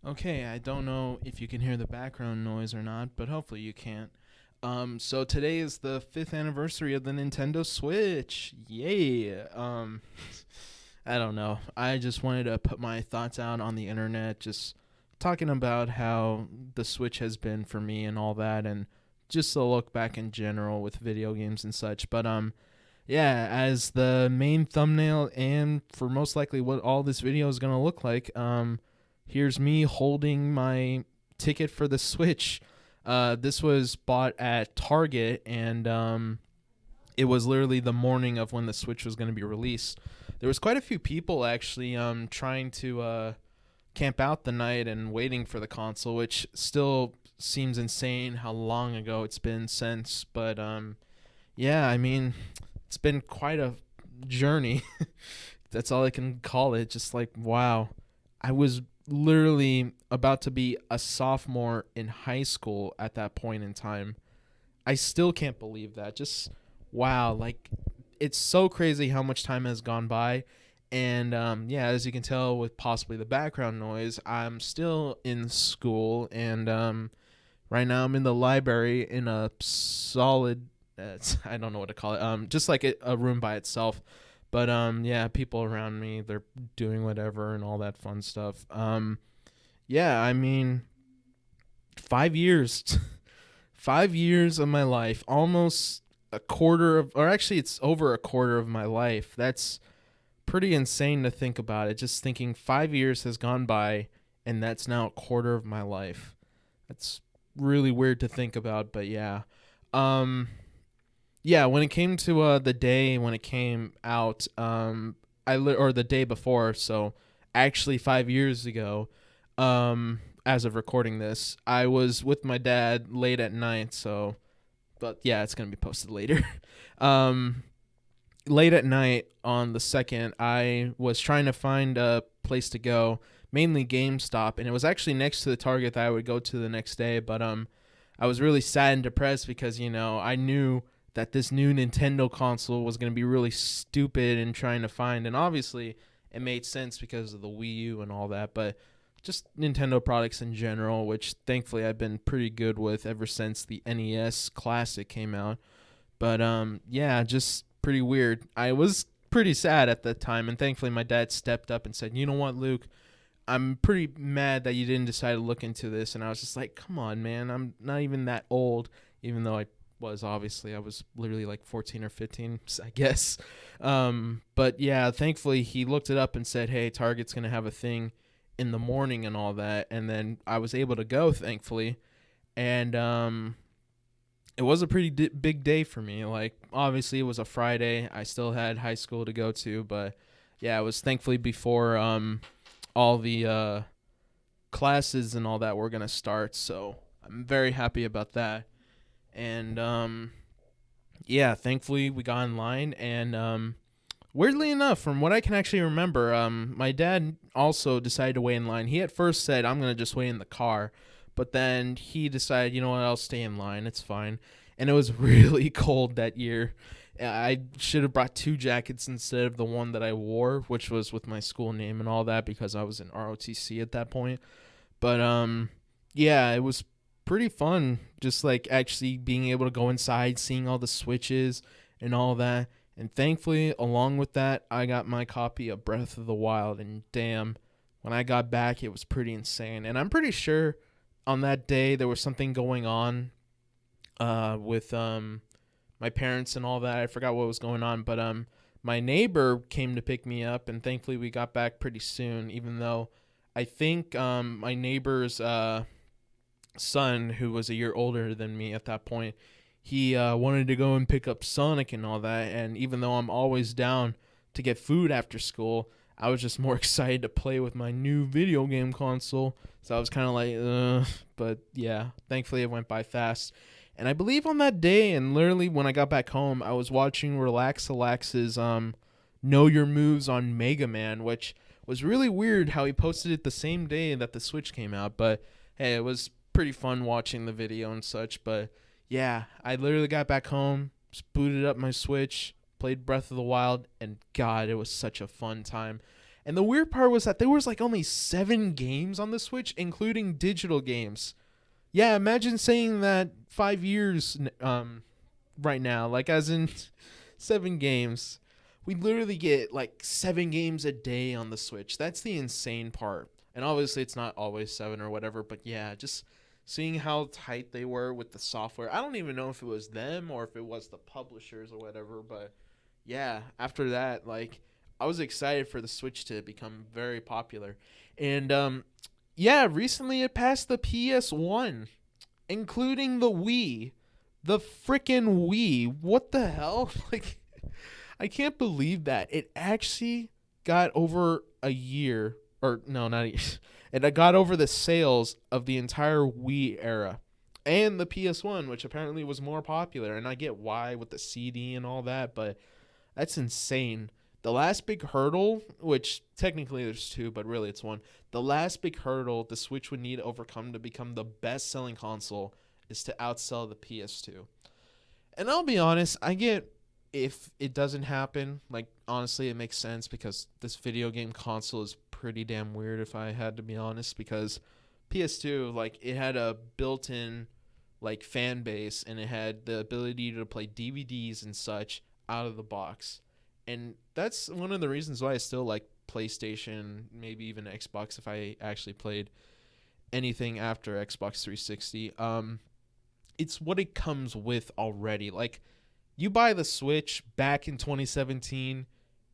Okay, I don't know if you can hear the background noise or not, but hopefully you can't. So today is the 5th anniversary of the Nintendo Switch. Yay! I don't know. I just wanted to put my thoughts out on the internet, just talking about how the Switch has been for me and all that, and just a look back in general with video games and such. But yeah, as the main thumbnail and for most likely what all this video is gonna look like, here's me holding my ticket for the Switch. This was bought at Target, and it was literally the morning of when the Switch was going to be released. There was quite a few people actually trying to camp out the night and waiting for the console, which still seems insane how long ago it's been since. But yeah, I mean, it's been quite a journey. That's all I can call it. Just like, wow. I was literally about to be a sophomore in high school at that point in time. I still can't believe that. Just wow, like it's so crazy how much time has gone by. And yeah, as you can tell with possibly the background noise, I'm still in school, and right now I'm in the library in a solid. I don't know what to call it. Just like a room by itself. But yeah, people around me, they're doing whatever and all that fun stuff. Yeah, I mean, 5 years, 5 years of my life, almost a quarter of, or actually, it's over a quarter of my life. That's pretty insane to think about it. Just thinking 5 years has gone by, and that's now a quarter of my life. That's really weird to think about, but yeah. Um, yeah, when it came to the day when it came out, or the day before, so actually 5 years ago, as of recording this, I was with my dad late at night. So, but yeah, it's gonna be posted later. um, Late at night on the second, I was trying to find a place to go, mainly GameStop, and it was actually next to the Target that I would go to the next day. But I was really sad and depressed because I knew that this new Nintendo console was going to be really stupid and trying to find, and obviously it made sense because of the Wii U and all that, but just Nintendo products in general, which thankfully I've been pretty good with ever since the NES Classic came out. But yeah, just pretty weird. I was pretty sad at the time, and thankfully my dad stepped up and said, "You know what, Luke? I'm pretty mad that you didn't decide to look into this." And I was just like, "Come on, man. I'm not even that old," even though I was literally like 14 or 15, I guess. But yeah, thankfully he looked it up and said, "Hey, Target's going to have a thing in the morning and all that." And then I was able to go, thankfully. And it was a pretty big day for me. Like, obviously, it was a Friday. I still had high school to go to, but yeah, it was thankfully before all the classes and all that were gonna start. So I'm very happy about that. And yeah, thankfully we got in line. And weirdly enough, from what I can actually remember, my dad also decided to wait in line. He at first said, "I'm gonna just wait in the car," but then he decided, "You know what? I'll stay in line. It's fine." And it was really cold that year. I should have brought two jackets instead of the one that I wore, which was with my school name and all that, because I was in ROTC at that point. But yeah, it was pretty fun, just like actually being able to go inside, seeing all the switches and all that. And thankfully, along with that, I got my copy of Breath of the Wild, and damn, when I got back, it was pretty insane. And I'm pretty sure on that day there was something going on with my parents and all that. I forgot what was going on, but my neighbor came to pick me up, and thankfully we got back pretty soon. Even though I think my neighbor's son, who was a year older than me at that point, he wanted to go and pick up Sonic and all that. And even though I'm always down to get food after school, I was just more excited to play with my new video game console. So I was kind of like, but yeah, thankfully it went by fast. And I believe on that day, and literally when I got back home, I was watching Relax's Know Your Moves on Mega Man, which was really weird how he posted it the same day that the Switch came out. But hey, it was pretty fun watching the video and such. But yeah, I literally got back home, booted up my Switch, played Breath of the Wild, and God, it was such a fun time. And the weird part was that there was like only 7 games on the Switch, including digital games. Yeah, imagine saying that 5 years right now, like as in 7 games. We literally get like 7 games a day on the Switch. That's the insane part. And obviously it's not always 7 or whatever, but yeah, just seeing how tight they were with the software. I don't even know if it was them or if it was the publishers or whatever, but yeah, after that, like I was excited for the Switch to become very popular. And yeah, recently it passed the PS1, including the Wii. The freaking Wii. What the hell? Like I can't believe that. It actually got over a year, or no, not a year. It got over the sales of the entire Wii era and the PS1, which apparently was more popular. And I get why with the CD and all that, but that's insane. The last big hurdle, which technically there's 2, but really it's 1. The last big hurdle the Switch would need to overcome to become the best selling console is to outsell the PS2. And I'll be honest, I get if it doesn't happen, like honestly it makes sense because this video game console is pretty damn weird if I had to be honest, because PS2 like it had a built-in like fan base and it had the ability to play DVDs and such out of the box. And that's one of the reasons why I still like PlayStation, maybe even Xbox if I actually played anything after Xbox 360. It's what it comes with already. Like you buy the Switch back in 2017,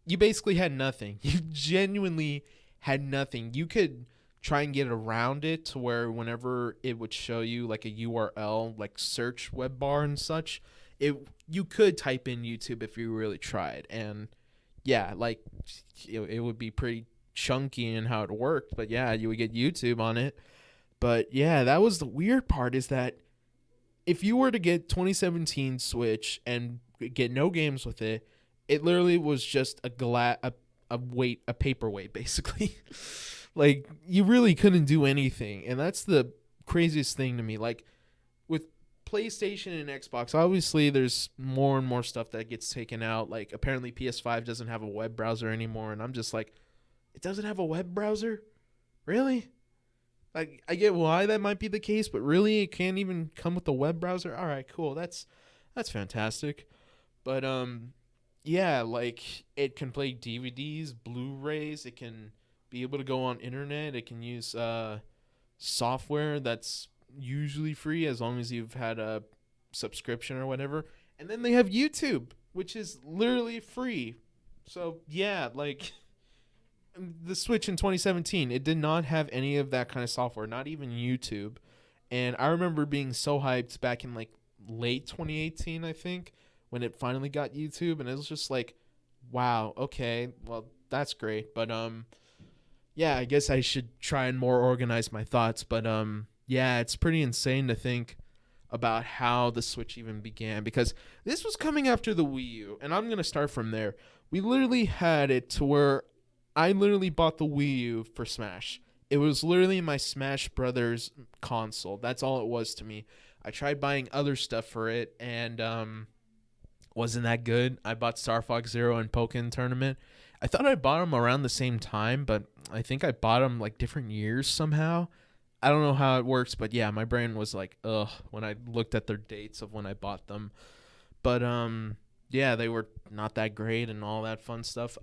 you basically had nothing. You genuinely had nothing. You could try and get around it to where whenever it would show you like a URL, like search web bar and such, you could type in YouTube if you really tried. And yeah, like it would be pretty chunky in how it worked, but yeah, you would get YouTube on it. But yeah, that was the weird part is that if you were to get 2017 Switch and get no games with it, it literally was just a paperweight basically. Like you really couldn't do anything, and that's the craziest thing to me. Like with PlayStation and Xbox, obviously there's more and more stuff that gets taken out. Like apparently PS5 doesn't have a web browser anymore, and I'm just like, it doesn't have a web browser? Really? Like I get why that might be the case, but really it can't even come with a web browser. All right, cool. That's fantastic. But yeah, like it can play DVDs, Blu-rays, it can be able to go on internet, it can use software that's usually free as long as you've had a subscription or whatever. And then they have YouTube, which is literally free. So, yeah, like the Switch in 2017, it did not have any of that kind of software, not even YouTube. And I remember being so hyped back in like late 2018, I think, when it finally got YouTube, and it was just like, wow, okay, well, that's great. But yeah, I guess I should try and more organize my thoughts, but yeah, it's pretty insane to think about how the Switch even began, because this was coming after the Wii U, and I'm going to start from there. We literally had it to where I literally bought the Wii U for Smash. It was literally my Smash Brothers console. That's all it was to me. I tried buying other stuff for it, and wasn't that good. I bought Star Fox Zero and Pokken Tournament. I thought I bought them around the same time, but I think I bought them like different years somehow. I don't know how it works, but yeah, my brain was like, ugh, when I looked at their dates of when I bought them. But yeah, they were not that great and all that fun stuff.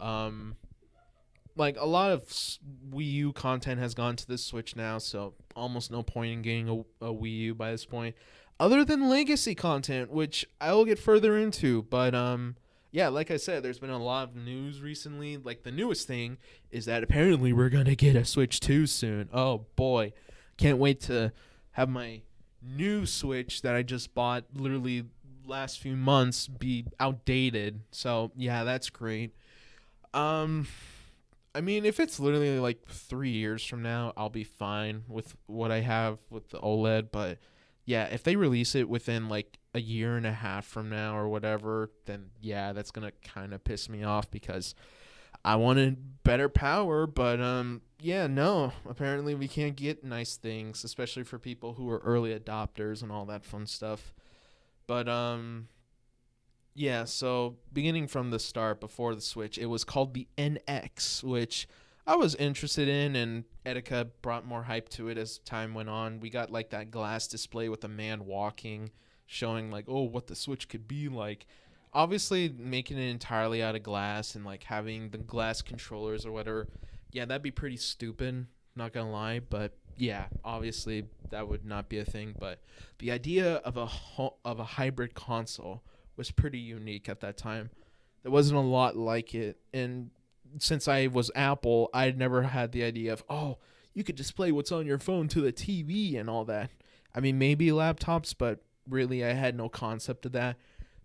Like a lot of Wii U content has gone to the Switch now, so almost no point in getting a Wii U by this point, other than legacy content, which I will get further into. But yeah, like I said, there's been a lot of news recently. Like the newest thing is that apparently we're gonna get a Switch 2 soon. Oh boy, can't wait to have my new Switch that I just bought literally last few months be outdated. So yeah, that's great. Um. I mean, if it's literally like 3 years from now, I'll be fine with what I have with the OLED. But yeah, if they release it within like a year and a half from now or whatever, then yeah, that's gonna kind of piss me off because I wanted better power. But yeah, no, apparently we can't get nice things, especially for people who are early adopters and all that fun stuff. But yeah, so beginning from the start before the Switch, it was called the NX, which I was interested in, and Etika brought more hype to it as time went on. We got like that glass display with a man walking, showing like, oh, what the Switch could be like. Obviously, making it entirely out of glass and like having the glass controllers or whatever, yeah, that'd be pretty stupid. Not gonna lie, but yeah, obviously that would not be a thing. But the idea of a hybrid console was pretty unique at that time. There wasn't a lot like it, and since I was Apple, I'd never had the idea of, oh, you could display what's on your phone to the TV and all that. I mean, maybe laptops, but really I had no concept of that.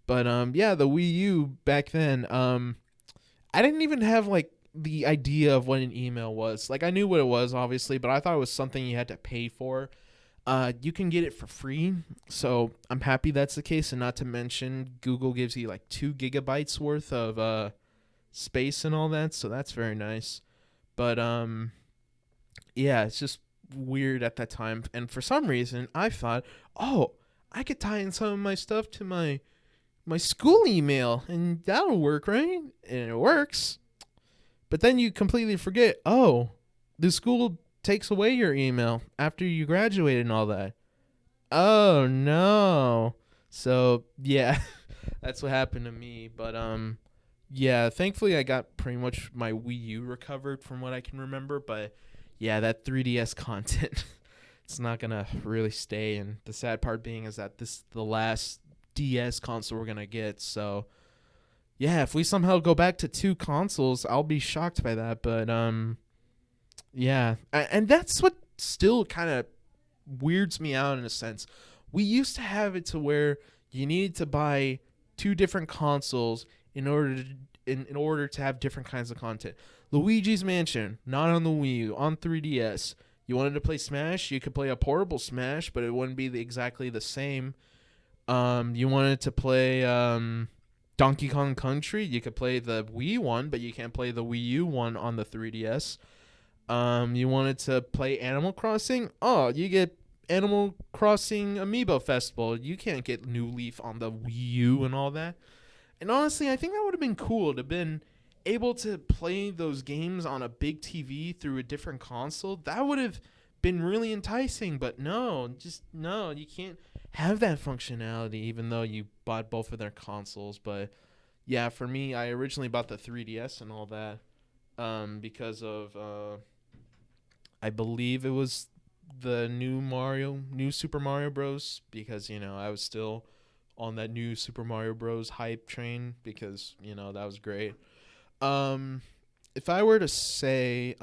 But yeah, the Wii U back then, I didn't even have like the idea of what an email was. Like I knew what it was obviously, but I thought it was something you had to pay for. You can get it for free, so I'm happy that's the case. And not to mention, Google gives you like 2 gigabytes worth of space and all that, so that's very nice. But yeah, it's just weird at that time, and for some reason I thought, oh, I could tie in some of my stuff to my school email and that'll work, right? And it works. But then you completely forget, oh, the school takes away your email after you graduate and all that. Oh no. So yeah, that's what happened to me. But yeah, thankfully I got pretty much my Wii U recovered from what I can remember. But yeah, that 3DS content, it's not gonna really stay. And the sad part being is that this is the last DS console we're gonna get. So yeah, if we somehow go back to 2 consoles, I'll be shocked by that. But yeah, and that's what still kind of weirds me out in a sense. We used to have it to where you needed to buy 2 different consoles in order to have different kinds of content. Luigi's Mansion, not on the Wii U, on 3DS. You wanted to play Smash, you could play a portable Smash, but it wouldn't be exactly the same. You wanted to play Donkey Kong Country, you could play the Wii one, but you can't play the Wii U one on the 3DS. You wanted to play Animal Crossing? Oh, you get Animal Crossing Amiibo Festival. You can't get New Leaf on the Wii U and all that. And honestly, I think that would have been cool to have been able to play those games on a big TV through a different console. That would have been really enticing, but no, just no, you can't have that functionality even though you bought both of their consoles. But yeah, for me, I originally bought the 3DS and all that because of I believe it was the new Super Mario Bros. Because I was still on that new Super Mario Bros. Hype train because that was great. If I were to say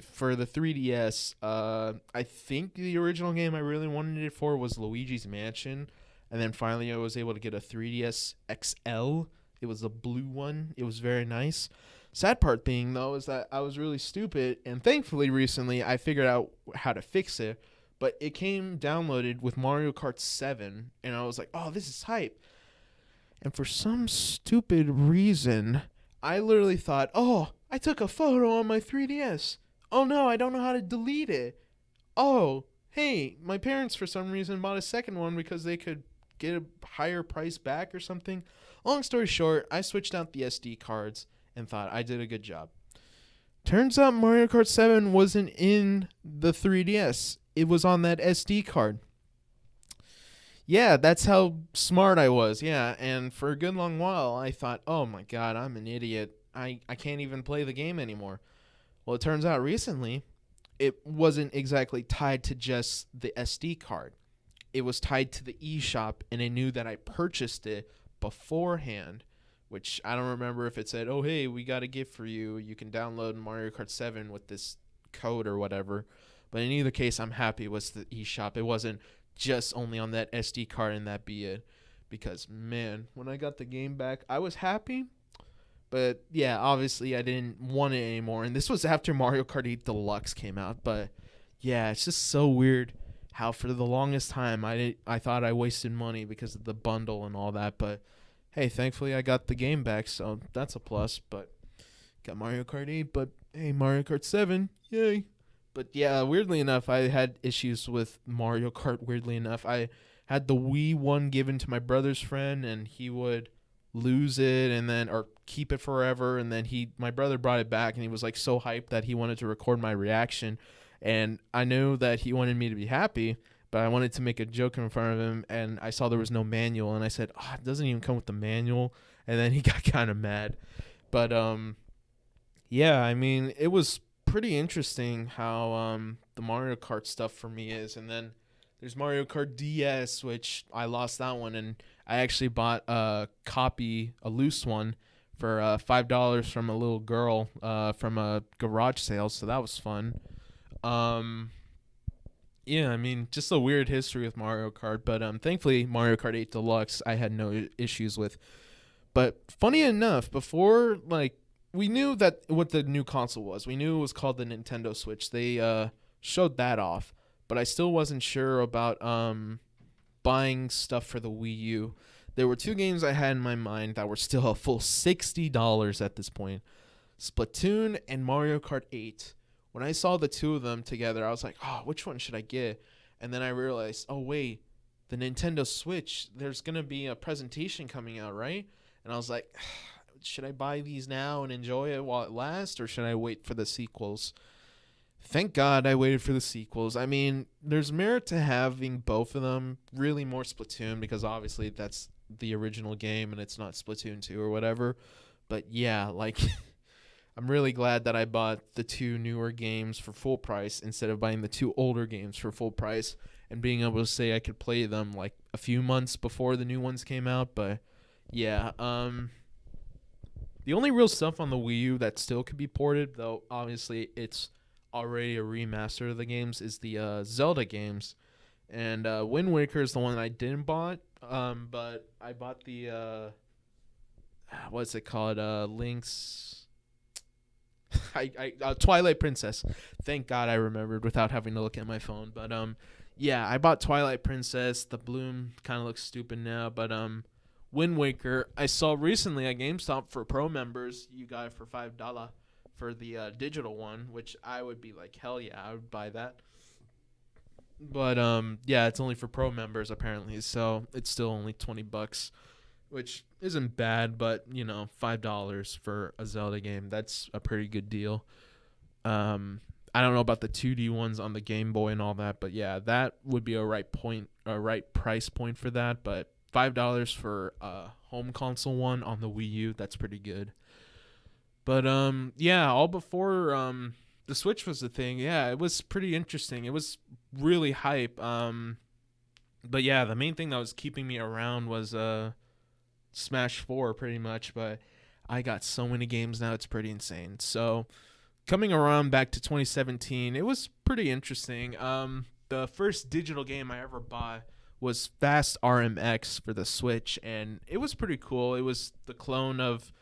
for the 3DS, I think the original game I really wanted it for was Luigi's Mansion, and then finally I was able to get a 3DS XL. It was the blue one. It was very nice. Sad part being though is that I was really stupid, and thankfully recently I figured out how to fix it. But it came downloaded with Mario Kart 7, and I was like, "Oh, this is hype." And for some stupid reason, I literally thought, "Oh, I took a photo on my 3DS. Oh no, I don't know how to delete it. Oh, hey, my parents for some reason bought a second one because they could get a higher price back or something." Long story short, I switched out the SD cards and thought I did a good job. Turns out Mario Kart 7 wasn't in the 3DS. It was on that SD card. Yeah, that's how smart I was. Yeah, and for a good long while, I thought, oh my god, I'm an idiot. I can't even play the game anymore. Well, it turns out recently, it wasn't exactly tied to just the SD card. It was tied to the eShop, and it knew that I purchased it beforehand, which I don't remember if it said, oh, hey, we got a gift for you. You can download Mario Kart 7 with this code or whatever. But in either case, I'm happy with the eShop. It wasn't just only on that SD card and that be it. Because, man, when I got the game back, I was happy. But, yeah, obviously I didn't want it anymore. And this was after Mario Kart 8 Deluxe came out. But, yeah, it's just so weird how for the longest time I thought I wasted money because of the bundle and all that. But, hey, thankfully I got the game back, so that's a plus. But got Mario Kart 8, but, hey, Mario Kart 7, yay. But yeah, weirdly enough, I had issues with Mario Kart. Weirdly enough, I had the Wii one given to my brother's friend, and he would lose it and then or keep it forever, and then my brother brought it back and he was like so hyped that he wanted to record my reaction, and I knew that he wanted me to be happy, but I wanted to make a joke in front of him, and I saw there was no manual, and I said, oh, it doesn't even come with the manual, and then he got kind of mad. But yeah, I mean, it was pretty interesting how the Mario Kart stuff for me is, and then there's Mario Kart DS, which I lost that one, and I actually bought a copy, a loose one, for $5 from a little girl from a garage sale, so that was fun. Um, yeah, I mean, just a weird history with Mario Kart, but thankfully Mario Kart 8 Deluxe I had no issues with. But funny enough, before like we knew that what the new console was, we knew it was called the Nintendo Switch. They showed that off, but I still wasn't sure about buying stuff for the Wii U. There were two games I had in my mind that were still a full $60 at this point: Splatoon and Mario Kart 8. When I saw the two of them together, I was like, oh, which one should I get? And then I realized, oh, wait, the Nintendo Switch, there's going to be a presentation coming out, right? And I was like, should I buy these now and enjoy it while it lasts, or should I wait for the sequels? Thank God I waited for the sequels. I mean, there's merit to having both of them. Really more Splatoon, because obviously that's the original game and it's not Splatoon 2 or whatever. But yeah, like I'm really glad that I bought the two newer games for full price instead of buying the two older games for full price and being able to say I could play them like a few months before the new ones came out. But yeah, the only real stuff on the Wii U that still could be ported, though obviously it's already a remaster of the games, is the Zelda games. And Wind Waker is the one I didn't bought, but I bought the what's it called? Link's Twilight Princess. Thank God I remembered without having to look at my phone. But yeah, I bought Twilight Princess. The bloom kind of looks stupid now, but Wind Waker, I saw recently at GameStop for pro members, you got it for $5 for the digital one, which I would be like, hell yeah, I would buy that. But yeah, it's only for pro members apparently, so it's still only $20, which isn't bad, but you know, $5 for a Zelda game, that's a pretty good deal. I don't know about the 2D ones on the Game Boy and all that, but yeah, that would be a right price point for that, but $5 for a home console one on the Wii U, that's pretty good. But yeah, all before the Switch was the thing. Yeah, it was pretty interesting. It was really hype. But yeah, the main thing that was keeping me around was Smash 4 pretty much, but I got so many games now, it's pretty insane. So, coming around back to 2017, it was pretty interesting. The first digital game I ever bought was Fast RMX for the Switch, and it was pretty cool. It was the clone of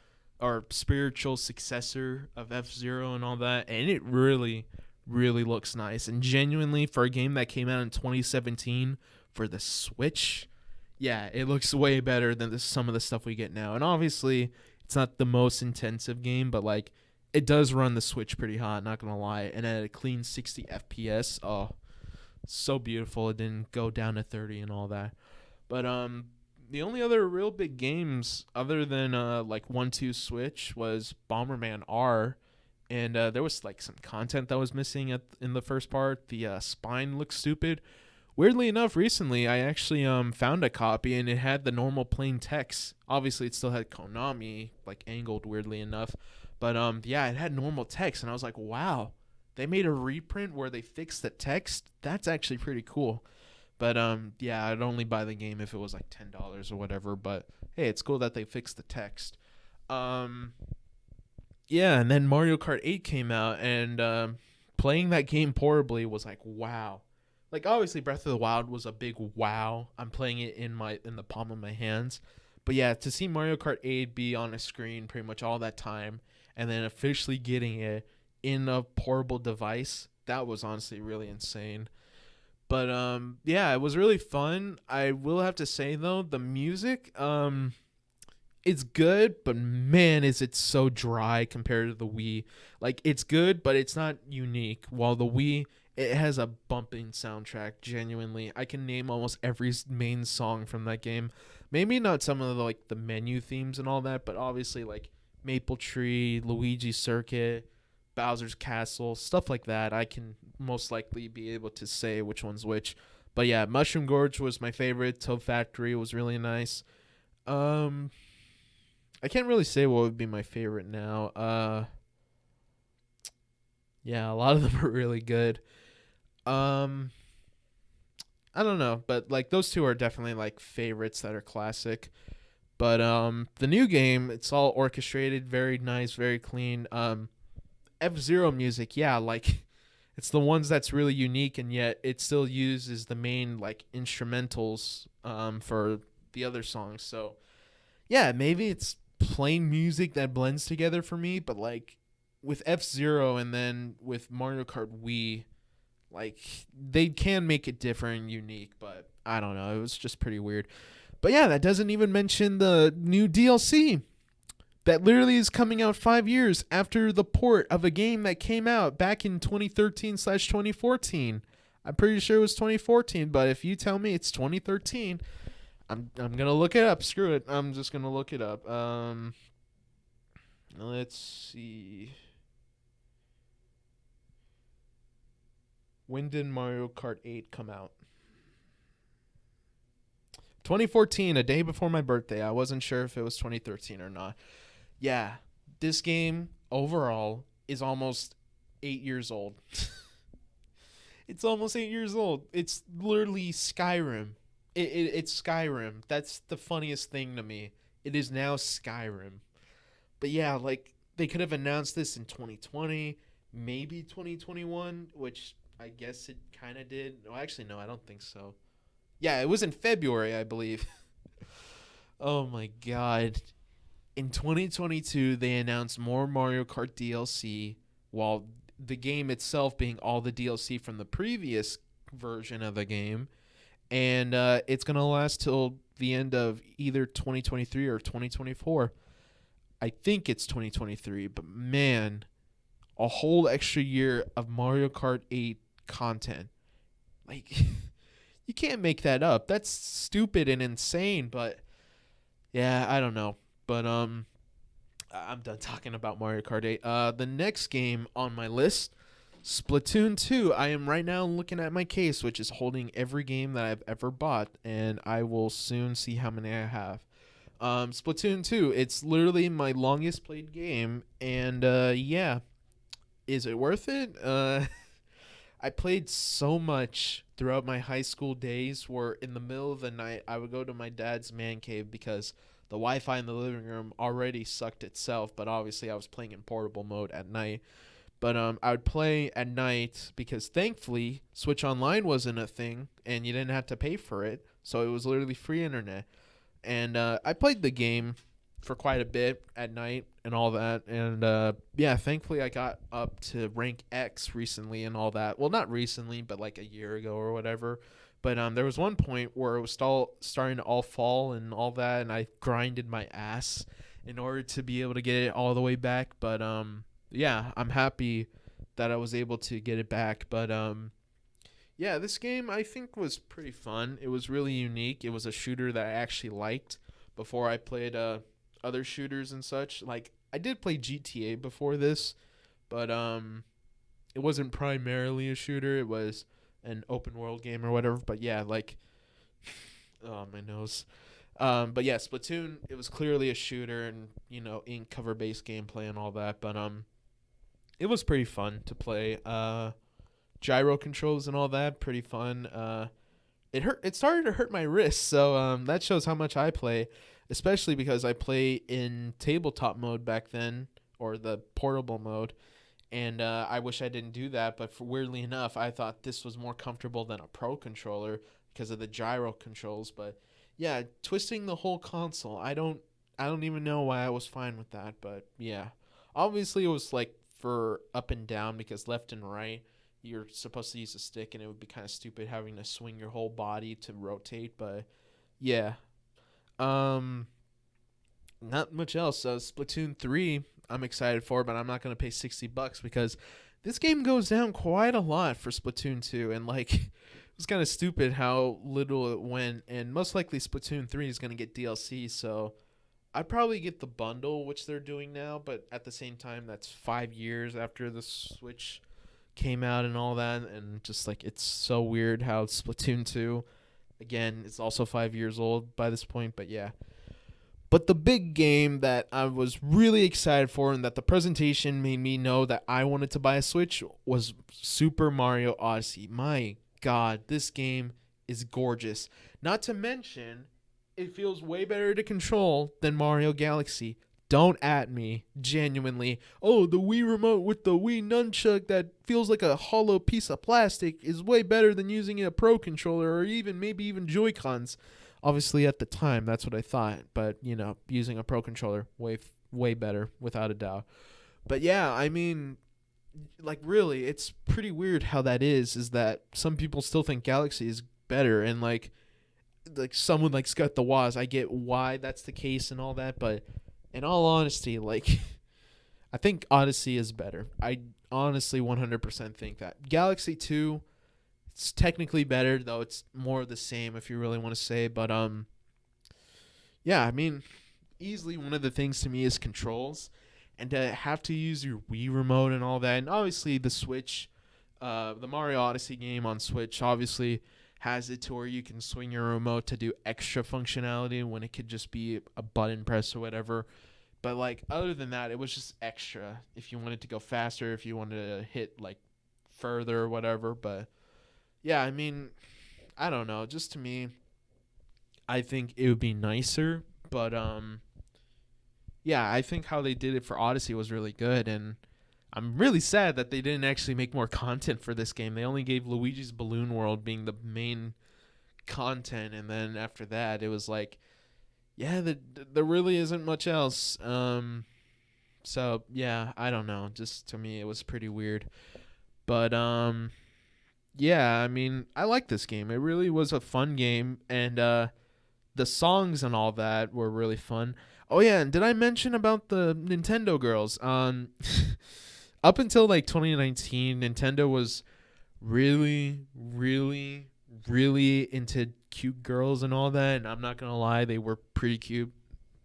or spiritual successor of F-Zero and all that, and it really really looks nice. And genuinely, for a game that came out in 2017 for the Switch, yeah, it looks way better than some of the stuff we get now. And obviously, it's not the most intensive game, but like it does run the Switch pretty hot, not gonna lie. And at a clean 60 FPS, oh, so beautiful. It didn't go down to 30 and all that. But the only other real big games other than like 1-2 Switch was Bomberman R, and there was like some content that was missing in the first part. The spine looks stupid. Weirdly enough, recently I actually found a copy and it had the normal plain text. Obviously, it still had Konami like angled weirdly enough, but yeah, it had normal text, and I was like, wow, they made a reprint where they fixed the text. That's actually pretty cool. But yeah, I'd only buy the game if it was like $10 or whatever. But hey, it's cool that they fixed the text. Yeah, and then Mario Kart 8 came out, and playing that game portably was like wow. Like obviously Breath of the Wild was a big wow. I'm playing it in the palm of my hands. But yeah, to see Mario Kart 8 be on a screen pretty much all that time and then officially getting it in a portable device, that was honestly really insane. But yeah, it was really fun. I will have to say though, the music it's good, but man, is it so dry compared to the Wii. Like it's good, but it's not unique. While the Wii, It has a bumping soundtrack, genuinely. I can name almost every main song from that game. Maybe not some of the like the menu themes and all that, but obviously like Maple Tree, Luigi Circuit, Bowser's Castle, stuff like that. I can most likely be able to say which one's which. But yeah, Mushroom Gorge was my favorite. Toad Factory was really nice. Um I can't really say what would be my favorite now. Yeah, a lot of them are really good. Um I don't know, but like those two are definitely like favorites that are classic. But the new game, it's all orchestrated, very nice, very clean. F-Zero music, yeah, like it's the ones that's really unique, and yet it still uses the main like instrumentals for the other songs. So yeah, maybe it's plain music that blends together for me, but like with F-Zero and then with Mario Kart Wii, like they can make it different and unique, but I don't know. It was just pretty weird. But yeah, that doesn't even mention the new DLC that literally is coming out 5 years after the port of a game that came out back in 2013/2014. I'm pretty sure it was 2014, but if you tell me it's 2013, I'm gonna look it up. Screw it. I'm just gonna look it up. Let's see. When did Mario Kart 8 come out? 2014, a day before my birthday. I wasn't sure if it was 2013 or not. Yeah, this game overall is almost 8 years old. It's almost 8 years old. It's literally Skyrim. It's Skyrim. That's the funniest thing to me. It is now Skyrim. But yeah, like they could have announced this in 2020, maybe 2021, which I guess it kind of did. No, actually, no, I don't think so. Yeah, it was in February, I believe. Oh my god. In 2022, they announced more Mario Kart DLC, while the game itself being all the DLC from the previous version of the game. And it's going to last till the end of either 2023 or 2024. I think it's 2023, but man, a whole extra year of Mario Kart 8 content. Like, you can't make that up. That's stupid and insane, but yeah, I don't know. But I'm done talking about Mario Kart 8. The next game on my list, Splatoon 2. I am right now looking at my case, which is holding every game that I've ever bought, and I will soon see how many I have. Splatoon 2. It's literally my longest played game, and yeah, is it worth it? I played so much throughout my high school days where in the middle of the night I would go to my dad's man cave because the Wi-Fi in the living room already sucked itself, but obviously I was playing in portable mode at night. But I would play at night because thankfully Switch Online wasn't a thing and you didn't have to pay for it, so it was literally free internet. And I played the game for quite a bit at night and all that. And yeah, thankfully I got up to rank X recently and all that. Well, not recently, but like a year ago or whatever. But there was one point where it was starting to all fall and all that, and I grinded my ass in order to be able to get it all the way back. But yeah, I'm happy that I was able to get it back. But yeah, this game I think was pretty fun. It was really unique. It was a shooter that I actually liked before I played other shooters and such. Like I did play GTA before this, but it wasn't primarily a shooter. It was an open world game or whatever. But yeah, like oh my nose. But yeah, Splatoon, it was clearly a shooter and in cover based gameplay and all that. But it was pretty fun to play. Gyro controls and all that, pretty fun. It started to hurt my wrists, so that shows how much I play, especially because I play in tabletop mode back then, or the portable mode, and I wish I didn't do that, but weirdly enough, I thought this was more comfortable than a pro controller because of the gyro controls. But yeah, twisting the whole console, I don't even know why I was fine with that, but yeah, obviously it was like for up and down because left and right you're supposed to use a stick and it would be kind of stupid having to swing your whole body to rotate. But yeah, um not much else. Splatoon 3 I'm excited for, but I'm not going to pay $60 because this game goes down quite a lot for Splatoon 2, and like it was kind of stupid how little it went, and most likely Splatoon 3 is going to get DLC, so I'd probably get the bundle which they're doing now, but at the same time that's 5 years after the Switch came out and all that, and just like it's so weird how Splatoon 2 again it's also 5 years old by this point, but yeah. But the big game that I was really excited for and that the presentation made me know that I wanted to buy a Switch was Super Mario Odyssey. My God, this game is gorgeous. Not to mention, it feels way better to control than Mario Galaxy. Don't at me, genuinely. Oh, the Wii remote with the Wii nunchuck that feels like a hollow piece of plastic is way better than using a Pro controller or even maybe even Joy-Cons. Obviously, at the time, that's what I thought. But, using a Pro controller, way better, without a doubt. But yeah, I mean, like, really, it's pretty weird how that is that some people still think Galaxy is better. And, like someone like Scott the Woz, I get why that's the case and all that. But in all honesty, like, I think Odyssey is better. I honestly 100% think that. Galaxy 2... it's technically better, though it's more of the same if you really want to say. But yeah, I mean, easily one of the things to me is controls, and to have to use your Wii remote and all that. And obviously the Switch, the Mario Odyssey game on Switch obviously has it to where you can swing your remote to do extra functionality when it could just be a button press or whatever. But like other than that, it was just extra if you wanted to go faster, if you wanted to hit like further or whatever. But yeah, I mean, I don't know. Just to me, I think it would be nicer. But yeah, I think how they did it for Odyssey was really good, and I'm really sad that they didn't actually make more content for this game. They only gave Luigi's Balloon World being the main content, and then after that, it was like, yeah, there really isn't much else. So yeah, I don't know. Just to me, it was pretty weird. But yeah, I mean, I like this game. It really was a fun game, and the songs and all that were really fun. Oh yeah, and did I mention about the Nintendo girls? Up until like 2019, Nintendo was really, really, really into cute girls and all that. And I'm not gonna lie, they were pretty cute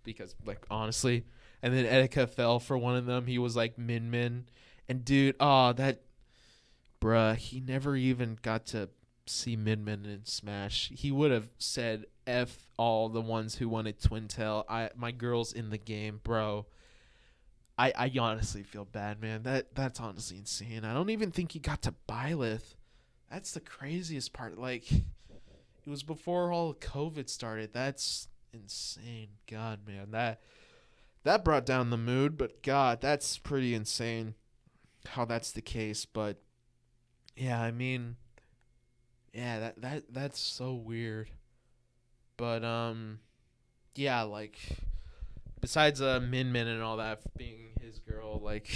because, like, honestly. And then Etika fell for one of them. He was like Min Min, and dude, that bruh, he never even got to see Min Min in Smash. He would have said F all the ones who wanted Twintail. My girl's in the game, bro. I honestly feel bad, man. That's honestly insane. I don't even think he got to Byleth. That's the craziest part. Like, it was before all COVID started. That's insane. God, man, that brought down the mood. But God, that's pretty insane how that's the case. But yeah, I mean, yeah, that's so weird. But yeah, like besides Min Min and all that being his girl, like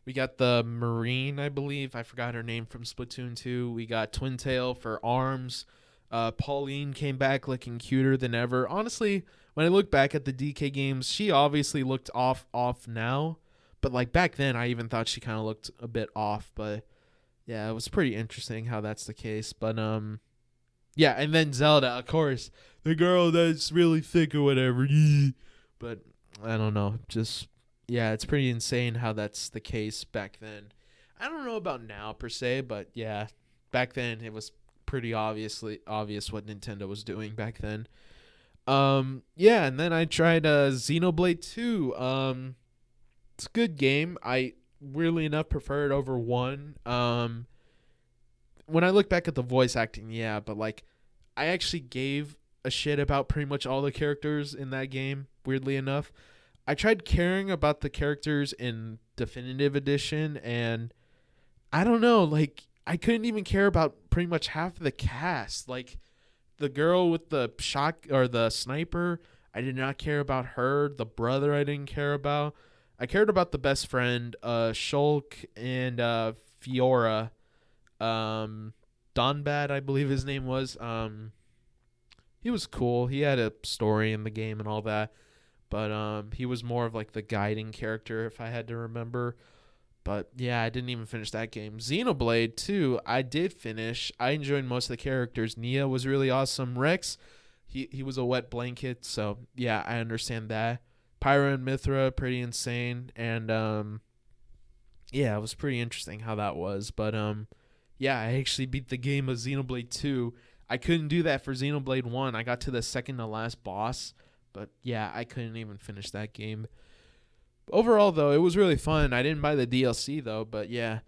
we got the Marine, I believe. I forgot her name from Splatoon 2. We got Twintail for Arms. Pauline came back looking cuter than ever. Honestly, when I look back at the DK games, she obviously looked off now. But like back then, I even thought she kind of looked a bit off. But yeah, it was pretty interesting how that's the case. But yeah, and then Zelda, of course, the girl that's really thick or whatever. But I don't know, just yeah, it's pretty insane how that's the case back then. I don't know about now per se, but yeah, back then it was pretty obvious what Nintendo was doing back then. Yeah, and then I tried Xenoblade 2. It's a good game. I weirdly enough prefer it over 1. When I look back at the voice acting, yeah, but like I actually gave a shit about pretty much all the characters in that game, weirdly enough. I tried caring about the characters in Definitive Edition, and I don't know, like I couldn't even care about pretty much half of the cast. Like the girl with the shot or the sniper, I did not care about her. The brother I didn't care about. I cared about the best friend, Shulk and Fiora. Donbad, I believe his name was. He was cool. He had a story in the game and all that. But he was more of like the guiding character, if I had to remember. But yeah, I didn't even finish that game. Xenoblade 2, I did finish. I enjoyed most of the characters. Nia was really awesome. Rex, he was a wet blanket, so yeah, I understand that. Pyra and Mithra, pretty insane. And yeah, it was pretty interesting how that was. But yeah, I actually beat the game of Xenoblade 2. I couldn't do that for Xenoblade 1. I got to the second to last boss, but yeah, I couldn't even finish that game. Overall, though, it was really fun. I didn't buy the DLC, though, but yeah.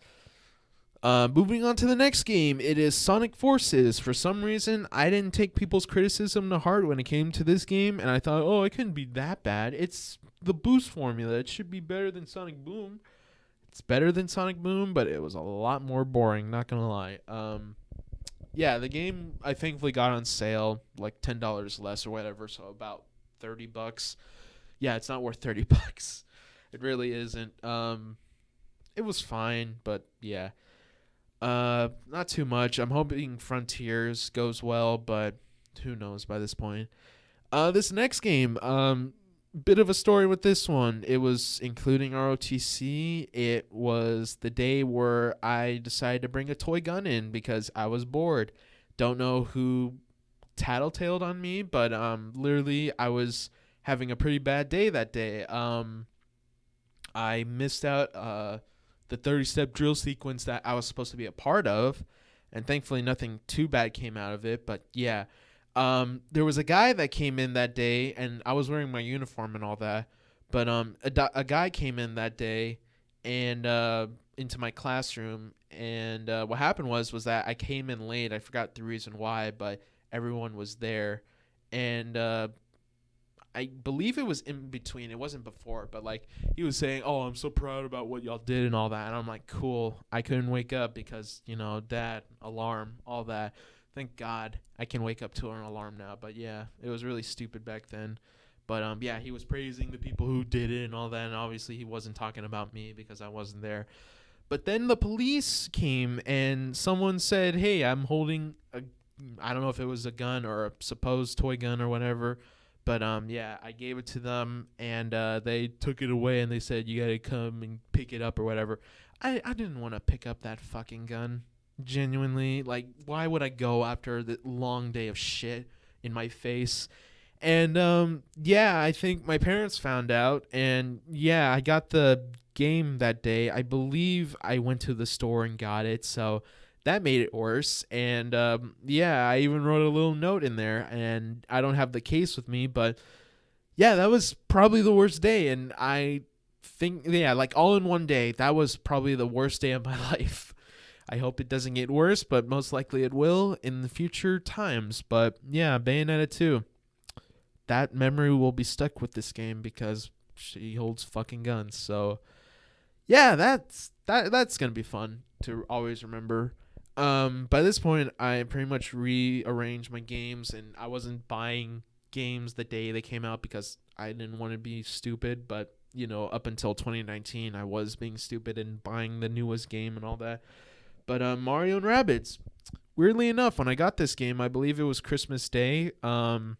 Moving on to the next game, it is Sonic Forces. For some reason, I didn't take people's criticism to heart when it came to this game, and I thought, oh, it couldn't be that bad. It's the boost formula. It should be better than Sonic Boom. It's better than Sonic Boom, but it was a lot more boring, not gonna lie. Yeah, the game I thankfully got on sale, like $10 less or whatever, so about $30. Yeah, it's not worth $30. It really isn't. It was fine, but yeah. Not too much. I'm hoping Frontiers goes well, but who knows by this point. This next game, bit of a story with this one. It was including ROTC. It was the day where I decided to bring a toy gun in because I was bored. Don't know who tattletaled on me, but literally I was having a pretty bad day that day. I missed out the 30-step drill sequence that I was supposed to be a part of, and thankfully nothing too bad came out of it. But yeah, there was a guy that came in that day, and I was wearing my uniform and all that. But a guy came in that day and into my classroom, and what happened was that I came in late. I forgot the reason why, but everyone was there, and I believe it was in between. It wasn't before, but like he was saying, "Oh, I'm so proud about what y'all did and all that." And I'm like, "Cool." I couldn't wake up because dad, alarm, all that. Thank God I can wake up to an alarm now. But yeah, it was really stupid back then. But yeah, he was praising the people who did it and all that. And obviously he wasn't talking about me because I wasn't there. But then the police came and someone said, "Hey, I'm holding a, I don't know if it was a gun or a supposed toy gun or whatever." But yeah, I gave it to them, and they took it away, and they said, "You gotta come and pick it up or whatever." I didn't want to pick up that fucking gun. Genuinely, like, why would I go after the long day of shit in my face? And yeah, I think my parents found out, and yeah, I got the game that day. I believe I went to the store and got it, so that made it worse. And yeah, I even wrote a little note in there, and I don't have the case with me, but yeah, that was probably the worst day. And I think, yeah, like all in one day, that was probably the worst day of my life. I hope it doesn't get worse, but most likely it will in the future times. But yeah, Bayonetta 2. That memory will be stuck with this game because she holds fucking guns. So yeah, that's gonna be fun to always remember. By this point, I pretty much rearranged my games, and I wasn't buying games the day they came out because I didn't want to be stupid. But up until 2019, I was being stupid and buying the newest game and all that. But Mario and Rabbids, weirdly enough, when I got this game, I believe it was Christmas Day. From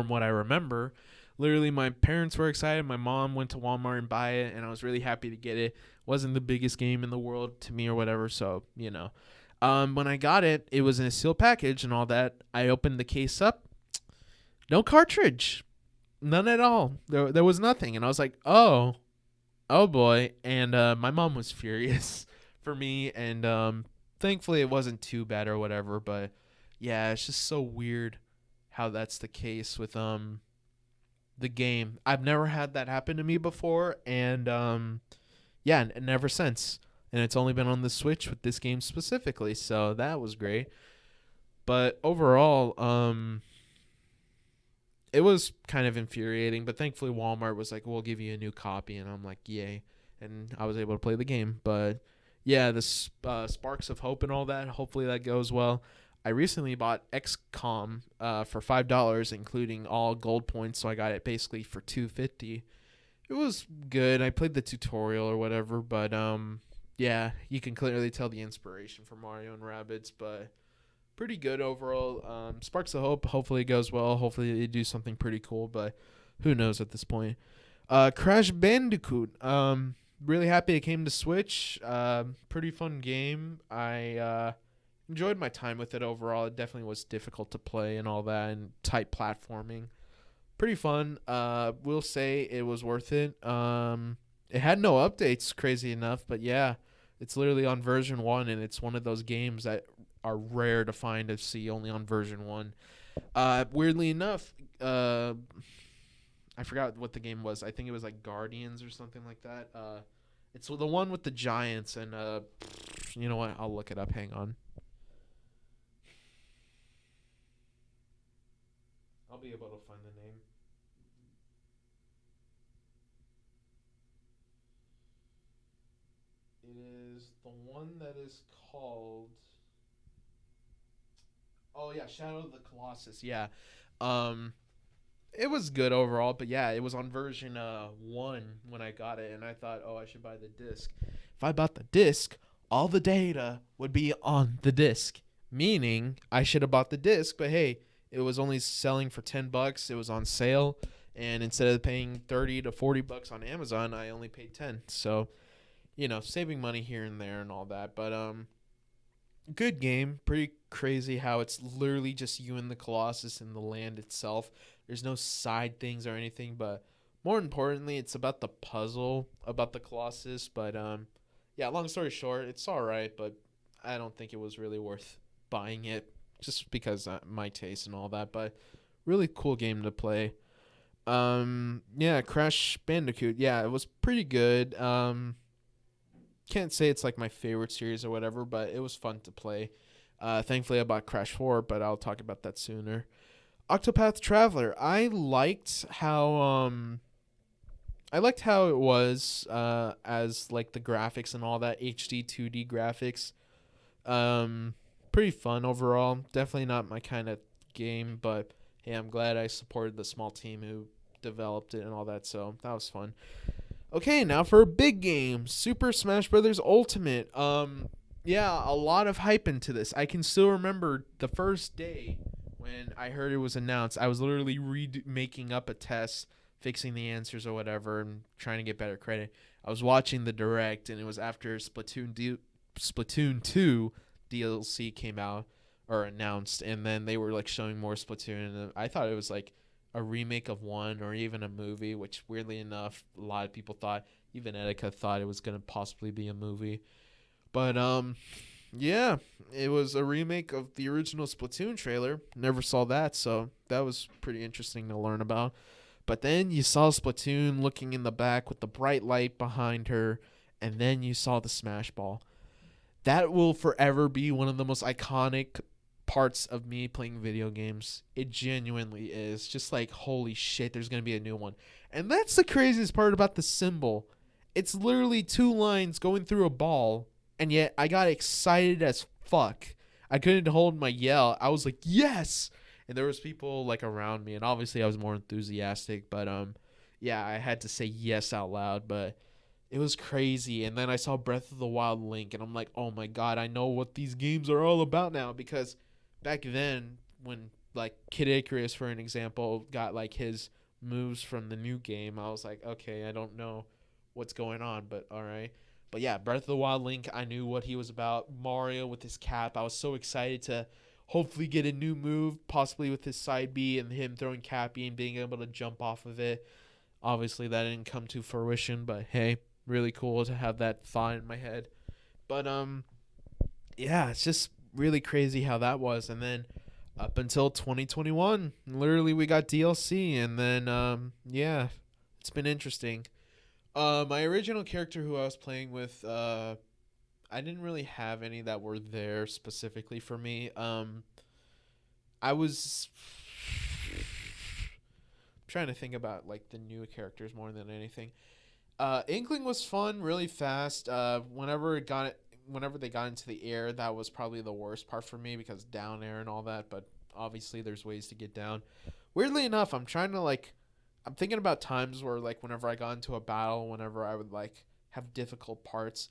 what I remember, literally my parents were excited. My mom went to Walmart and buy it, and I was really happy to get it. Wasn't the biggest game in the world to me or whatever, so when I got it, it was in a sealed package and all that. I opened the case up, no cartridge, none at all. There was nothing, and I was like, oh boy. And my mom was furious for me, and thankfully it wasn't too bad or whatever. But yeah, it's just so weird how that's the case with the game. I've never had that happen to me before, and yeah, never since. And it's only been on the Switch with this game specifically, so that was great. But overall, it was kind of infuriating, but thankfully Walmart was like, "We'll give you a new copy," and I'm like, "Yay." And I was able to play the game. But yeah, the Sparks of Hope and all that, hopefully that goes well. I recently bought XCOM for $5, including all gold points, so I got it basically for $2.50. It was good. I played the tutorial or whatever, but yeah, you can clearly tell the inspiration from Mario and Rabbids, but pretty good overall. Sparks of Hope, hopefully it goes well. Hopefully they do something pretty cool, but who knows at this point. Crash Bandicoot. really happy it came to Switch. Pretty fun game. I enjoyed my time with it overall. It definitely was difficult to play and all that, and tight platforming. Pretty fun. We'll say it was worth it. It had no updates, crazy enough, but yeah, it's literally on version 1, and it's one of those games that are rare to find to see only on version 1. Weirdly enough, I forgot what the game was. I think it was like Guardians or something like that. It's the one with the giants, and you know what? I'll look it up. Hang on. I'll be able to find the name. It is the one that is called. Oh yeah, Shadow of the Colossus. Yeah. Um, it was good overall, but yeah, it was on version 1 when I got it, and I thought, oh, I should buy the disc. If I bought the disc, all the data would be on the disc, meaning I should have bought the disc. But hey, it was only selling for $10. It was on sale, and instead of paying 30 to $40 on Amazon, I only paid 10. So saving money here and there and all that. But good game. Pretty crazy how it's literally just you and the Colossus and the land itself. There's no side things or anything, but more importantly, it's about the puzzle about the Colossus. But yeah, long story short, it's all right, but I don't think it was really worth buying it just because my taste and all that. But really cool game to play. Yeah, Crash Bandicoot. Yeah, it was pretty good. Can't say it's like my favorite series or whatever, but it was fun to play. Thankfully, I bought Crash 4, but I'll talk about that sooner. Octopath Traveler. I liked how it was as like the graphics and all that HD 2D graphics. Pretty fun overall. Definitely not my kind of game, but hey, I'm glad I supported the small team who developed it and all that, so that was fun. Okay, now for a big game, Super Smash Bros. Ultimate. Yeah, a lot of hype into this. I can still remember the first day when I heard it was announced. I was literally making up a test, fixing the answers or whatever, and trying to get better credit. I was watching the direct, and it was after Splatoon 2 DLC came out or announced, and then they were like showing more Splatoon, and I thought it was like a remake of one or even a movie, which weirdly enough, a lot of people thought, even Etika thought it was going to possibly be a movie. But yeah, it was a remake of the original Splatoon trailer. Never saw that, so that was pretty interesting to learn about. But then you saw Splatoon looking in the back with the bright light behind her, and then you saw the Smash Ball. That will forever be one of the most iconic parts of me playing video games. It genuinely is. Just like, holy shit, there's going to be a new one. And that's the craziest part about the symbol. It's literally 2 lines going through a ball, and yet I got excited as fuck. I couldn't hold my yell. I was like, yes! And there was people like around me, and obviously I was more enthusiastic, but yeah, I had to say yes out loud, but it was crazy. And then I saw Breath of the Wild Link, and I'm like, oh my god, I know what these games are all about now. Because back then, when like Kid Icarus, for an example, got like his moves from the new game, I was like, okay, I don't know what's going on, but all right. But yeah, Breath of the Wild Link, I knew what he was about. Mario with his cap, I was so excited to hopefully get a new move, possibly with his side B and him throwing Cappy and being able to jump off of it. Obviously, that didn't come to fruition, but hey, really cool to have that thought in my head. But yeah, it's just really crazy how that was. And then up until 2021, literally we got DLC, and then yeah, it's been interesting. My original character who I was playing with, I didn't really have any that were there specifically for me. I was trying to think about like the new characters more than anything. Inkling was fun, really fast. Whenever they got into the air, that was probably the worst part for me because down air and all that. But obviously, there's ways to get down. Weirdly enough, I'm thinking about times where like whenever I got into a battle, whenever I would like have difficult parts.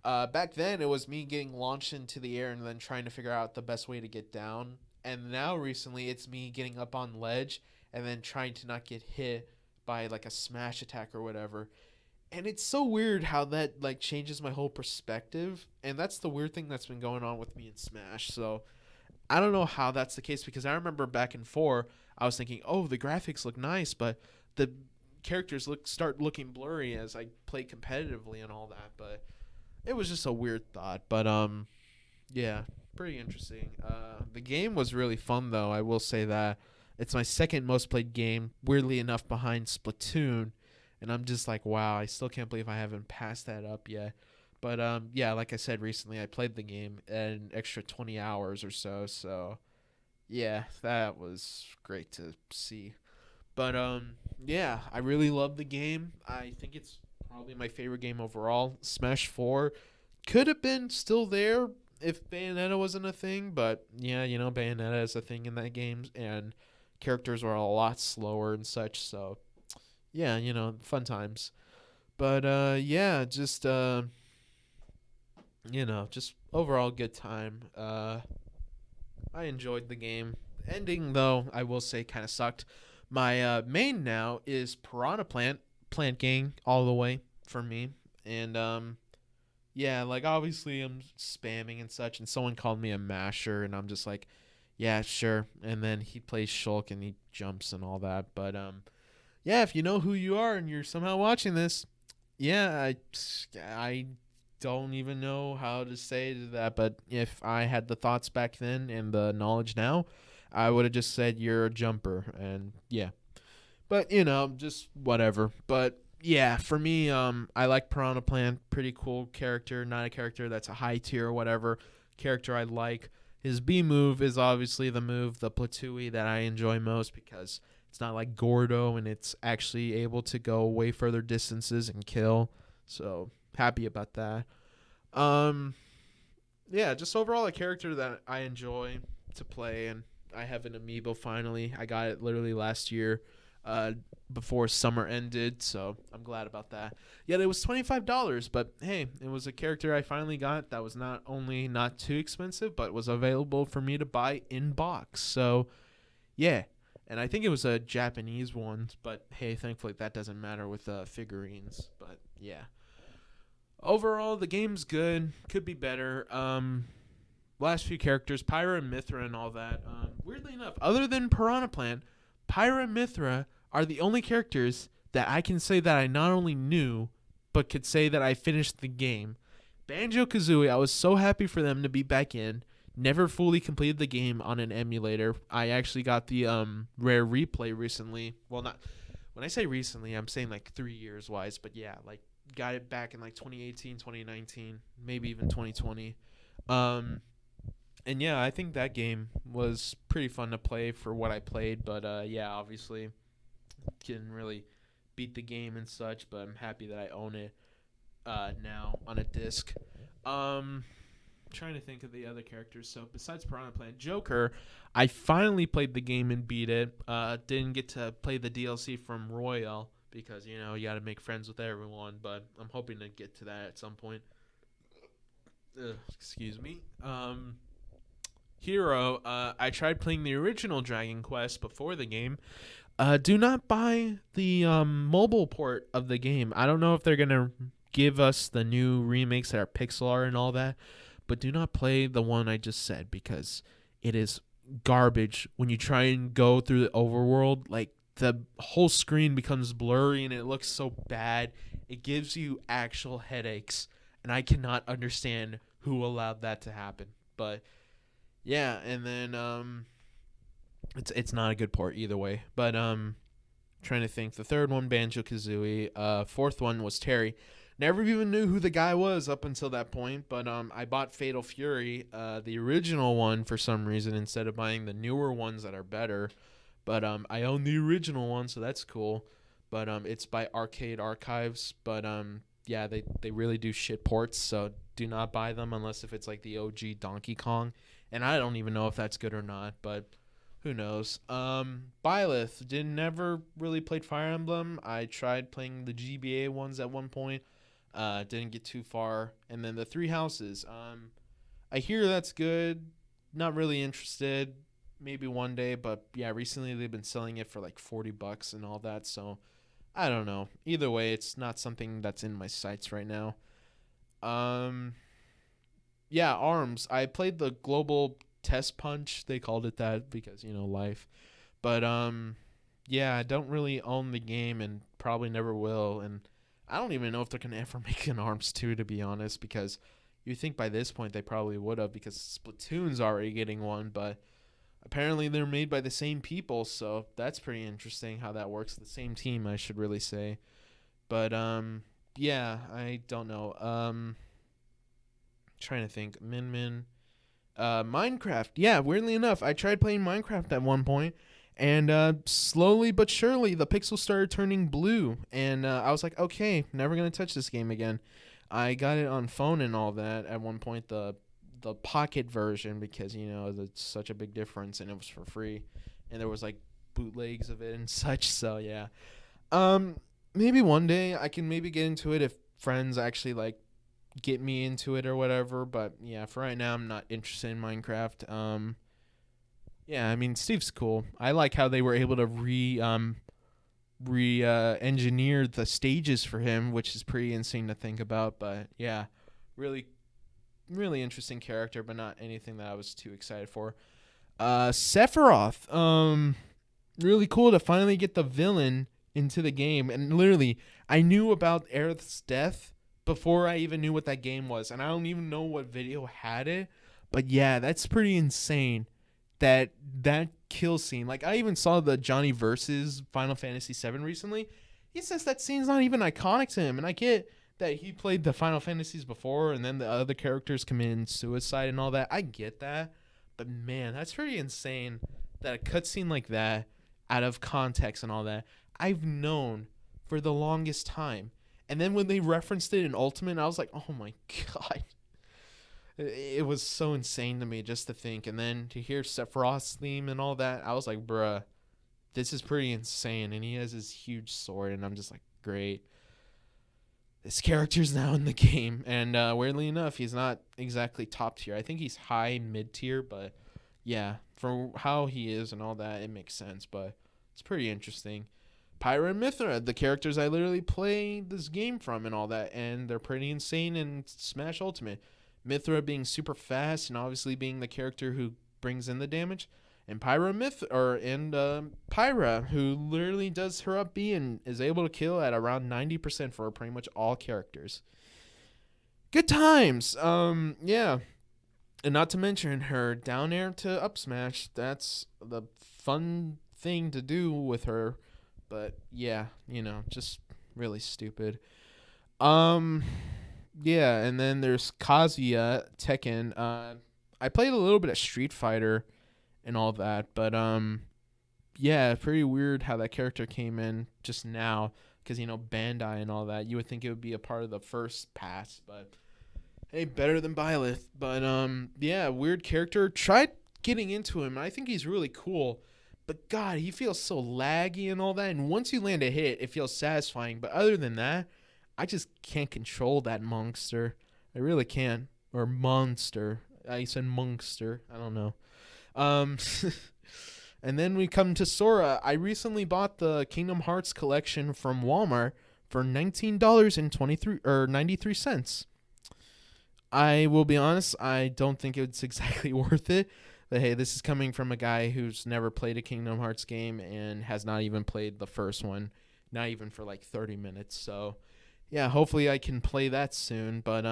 Back then, it was me getting launched into the air and then trying to figure out the best way to get down. And now recently, it's me getting up on ledge and then trying to not get hit by like a smash attack or whatever. And it's so weird how that like changes my whole perspective, and that's the weird thing that's been going on with me in Smash. So I don't know how that's the case because I remember back in 4, I was thinking, "Oh, the graphics look nice, but the characters start looking blurry as I play competitively and all that." But it was just a weird thought. But yeah, pretty interesting. The game was really fun though. I will say that it's my second most played game, weirdly enough, behind Splatoon, and I'm just like, wow, I still can't believe I haven't passed that up yet. But yeah, like I said recently, I played the game an extra 20 hours or so. So yeah, that was great to see. But yeah, I really love the game. I think it's probably my favorite game overall. Smash 4 could have been still there if Bayonetta wasn't a thing, but yeah, Bayonetta is a thing in that game, and characters were a lot slower and such. So yeah, fun times. But yeah, just overall good time. I enjoyed the game. Ending though, I will say, kind of sucked. My main now is Piranha Plant Gang all the way for me, and yeah, like obviously I'm spamming and such, and someone called me a masher, and I'm just like, yeah, sure. And then he plays Shulk and he jumps and all that, but yeah, if you know who you are and you're somehow watching this, yeah, I don't even know how to say to that, but if I had the thoughts back then and the knowledge now, I would have just said you're a jumper, and yeah. But just whatever. But yeah, for me, I like Piranha Plant. Pretty cool character. Not a character that's a high tier or whatever. Character I like. His B move is obviously the move, the Platooey, that I enjoy most because it's not like Gordo and it's actually able to go way further distances and kill. So happy about that. Um, yeah, just overall a character that I enjoy to play, and I have an amiibo finally. I got it literally last year, uh, before summer ended, so I'm glad about that. Yet it was $25, but hey, it was a character I finally got that was not only not too expensive, but was available for me to buy in box. So yeah, and I think it was a Japanese one, but hey, thankfully that doesn't matter with figurines. But yeah, overall the game's good. Could be better. Last few characters, Pyra and Mithra and all that. Weirdly enough, other than Piranha Plant, Pyra and Mithra are the only characters that I can say that I not only knew, but could say that I finished the game. Banjo Kazooie, I was so happy for them to be back in. Never fully completed the game on an emulator. I actually got the rare replay recently. Well, not when I say recently, I'm saying like 3 years wise, but yeah, like got it back in like 2018, 2019, maybe even 2020. Um, and yeah, I think that game was pretty fun to play for what I played. But yeah, obviously didn't really beat the game and such. But I'm happy that I own it now on a disc. Trying to think of the other characters. So besides Piranha Plant, Joker, I finally played the game and beat it. Didn't get to play the DLC from Royal because you got to make friends with everyone. But I'm hoping to get to that at some point. Excuse me. Hero, I tried playing the original Dragon Quest before the game. Do not buy the mobile port of the game. I don't know if they're gonna give us the new remakes that are pixel art and all that, but do not play the one I just said because it is garbage. When you try and go through the overworld, like the whole screen becomes blurry and it looks so bad. It gives you actual headaches, and I cannot understand who allowed that to happen. But yeah, and then it's not a good port either way. But trying to think. The third one, Banjo Kazooie. Fourth one was Terry. Never even knew who the guy was up until that point. But I bought Fatal Fury, the original one, for some reason instead of buying the newer ones that are better. But I own the original one, so that's cool. But it's by Arcade Archives. But yeah, they really do shit ports. So do not buy them unless if it's like the OG Donkey Kong. And I don't even know if that's good or not. But who knows? Byleth never really played Fire Emblem. I tried playing the GBA ones at one point. Didn't get too far. And then the Three Houses. I hear that's good. Not really interested. Maybe one day, but yeah, recently they've been selling it for like $40 and all that. So I don't know. Either way, it's not something that's in my sights right now. Um, yeah, ARMS. I played the Global Test Punch. They called it that because life. But yeah, I don't really own the game and probably never will. And I don't even know if they're gonna ever make an ARMS 2, to be honest, because you think by this point they probably would have, because Splatoon's already getting one, but apparently they're made by the same people, so that's pretty interesting how that works. The same team, I should really say. But yeah, I don't know. Trying to think. Minecraft. Yeah, weirdly enough, I tried playing Minecraft at one point, and slowly but surely the pixels started turning blue, and I was like, okay, never gonna touch this game again. I got it on phone and all that at one point, the pocket version, because it's such a big difference, and it was for free, and there was like bootlegs of it and such. So yeah, maybe one day I can maybe get into it if friends actually like get me into it or whatever. But yeah, for right now, I'm not interested in Minecraft. Yeah, I mean, Steve's cool. I like how they were able to engineer the stages for him, which is pretty insane to think about. But yeah, really, really interesting character, but not anything that I was too excited for. Sephiroth. Really cool to finally get the villain into the game. And literally, I knew about Aerith's death before I even knew what that game was, and I don't even know what video had it. But yeah, that's pretty insane. That kill scene. Like, I even saw the Johnny versus Final Fantasy VII recently. He says that scene's not even iconic to him, and I get that he played the Final Fantasies before, and then the other characters commit suicide and all that. I get that, but man, that's pretty insane that a cutscene like that, out of context and all that, I've known for the longest time. And then when they referenced it in Ultimate, I was like, oh my god. It was so insane to me just to think. And then to hear Sephiroth's theme and all that, I was like, bruh, this is pretty insane. And he has his huge sword, and I'm just like, great. This character's now in the game. And weirdly enough, he's not exactly top tier. I think he's high, mid tier, but yeah, for how he is and all that, it makes sense. But it's pretty interesting. Pyra and Mythra, the characters I literally play this game from and all that, and they're pretty insane in Smash Ultimate. Mythra being super fast and obviously being the character who brings in the damage, and Pyra who literally does her up B and is able to kill at around 90% for pretty much all characters. Good times. Yeah. And not to mention her down air to up smash. That's the fun thing to do with her. But yeah, just really stupid. Yeah, and then there's Kazuya Tekken. I played a little bit of Street Fighter and all that, but yeah, pretty weird how that character came in just now, because Bandai and all that. You would think it would be a part of the first pass, but hey, better than Byleth. But yeah, weird character. Tried getting into him. I think he's really cool. But God, he feels so laggy and all that. And once you land a hit, it feels satisfying. But other than that, I just can't control that monster. I really can't. Or monster. I said monster. I don't know. And then we come to Sora. I recently bought the Kingdom Hearts collection from Walmart for $19.93. I will be honest, I don't think it's exactly worth it. But hey, this is coming from a guy who's never played a Kingdom Hearts game and has not even played the first one, not even for like 30 minutes. So, yeah, hopefully I can play that soon. But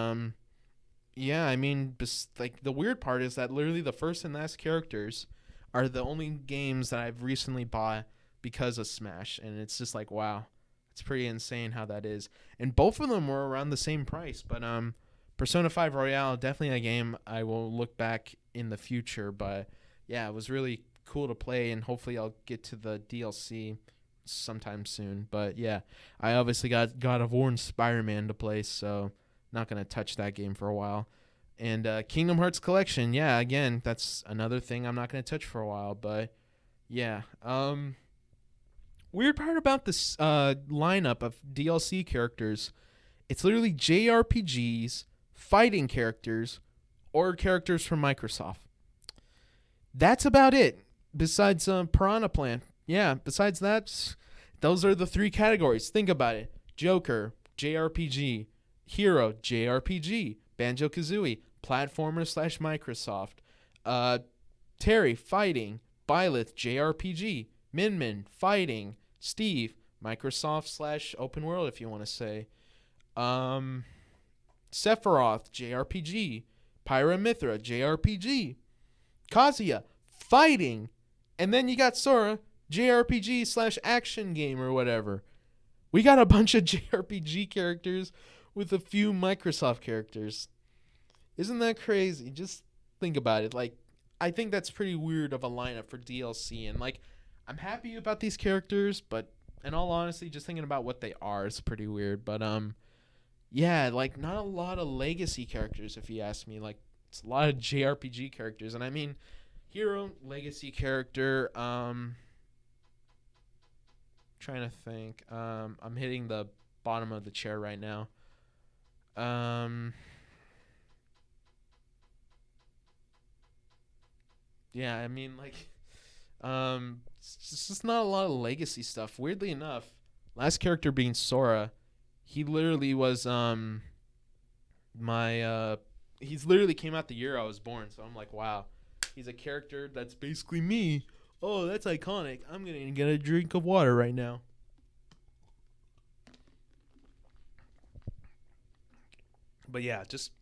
yeah, I mean, like the weird part is that literally the first and last characters are the only games that I've recently bought because of Smash, and it's just like, wow, it's pretty insane how that is. And both of them were around the same price, but Persona 5 Royale, definitely a game I will look back in the future. But yeah, it was really cool to play, and hopefully I'll get to the DLC sometime soon. But yeah, I obviously got God of War and Spider-Man to play, so not going to touch that game for a while. And Kingdom Hearts Collection, yeah, again, that's another thing I'm not going to touch for a while. But yeah, weird part about this lineup of DLC characters, it's literally JRPGs, fighting characters, or characters from Microsoft. That's about it. Besides Piranha Plant. Yeah, besides that, those are the three categories. Think about it. Joker, JRPG. Hero, JRPG. Banjo-Kazooie, platformer slash Microsoft. Terry, fighting. Byleth, JRPG. Min, fighting. Steve, Microsoft slash open world, if you want to say. Sephiroth, JRPG. Pyra/Mythra, JRPG. Kazuya, fighting. And then you got Sora, JRPG slash action game or whatever. We got a bunch of JRPG characters with a few Microsoft characters. Isn't that crazy? Just think about it. Like, I think that's pretty weird of a lineup for DLC. And, like, I'm happy about these characters, but in all honesty, just thinking about what they are is pretty weird. But, yeah, like, not a lot of legacy characters, if you ask me. Like, it's a lot of JRPG characters. And, I mean, hero, legacy character, trying to think. I'm hitting the bottom of the chair right now. Yeah, I mean, like, it's just not a lot of legacy stuff. Weirdly enough, last character being Sora, he literally was he's literally came out the year I was born. So I'm like, wow, he's a character that's basically me. Oh, that's iconic. I'm gonna get a drink of water right now. But yeah, just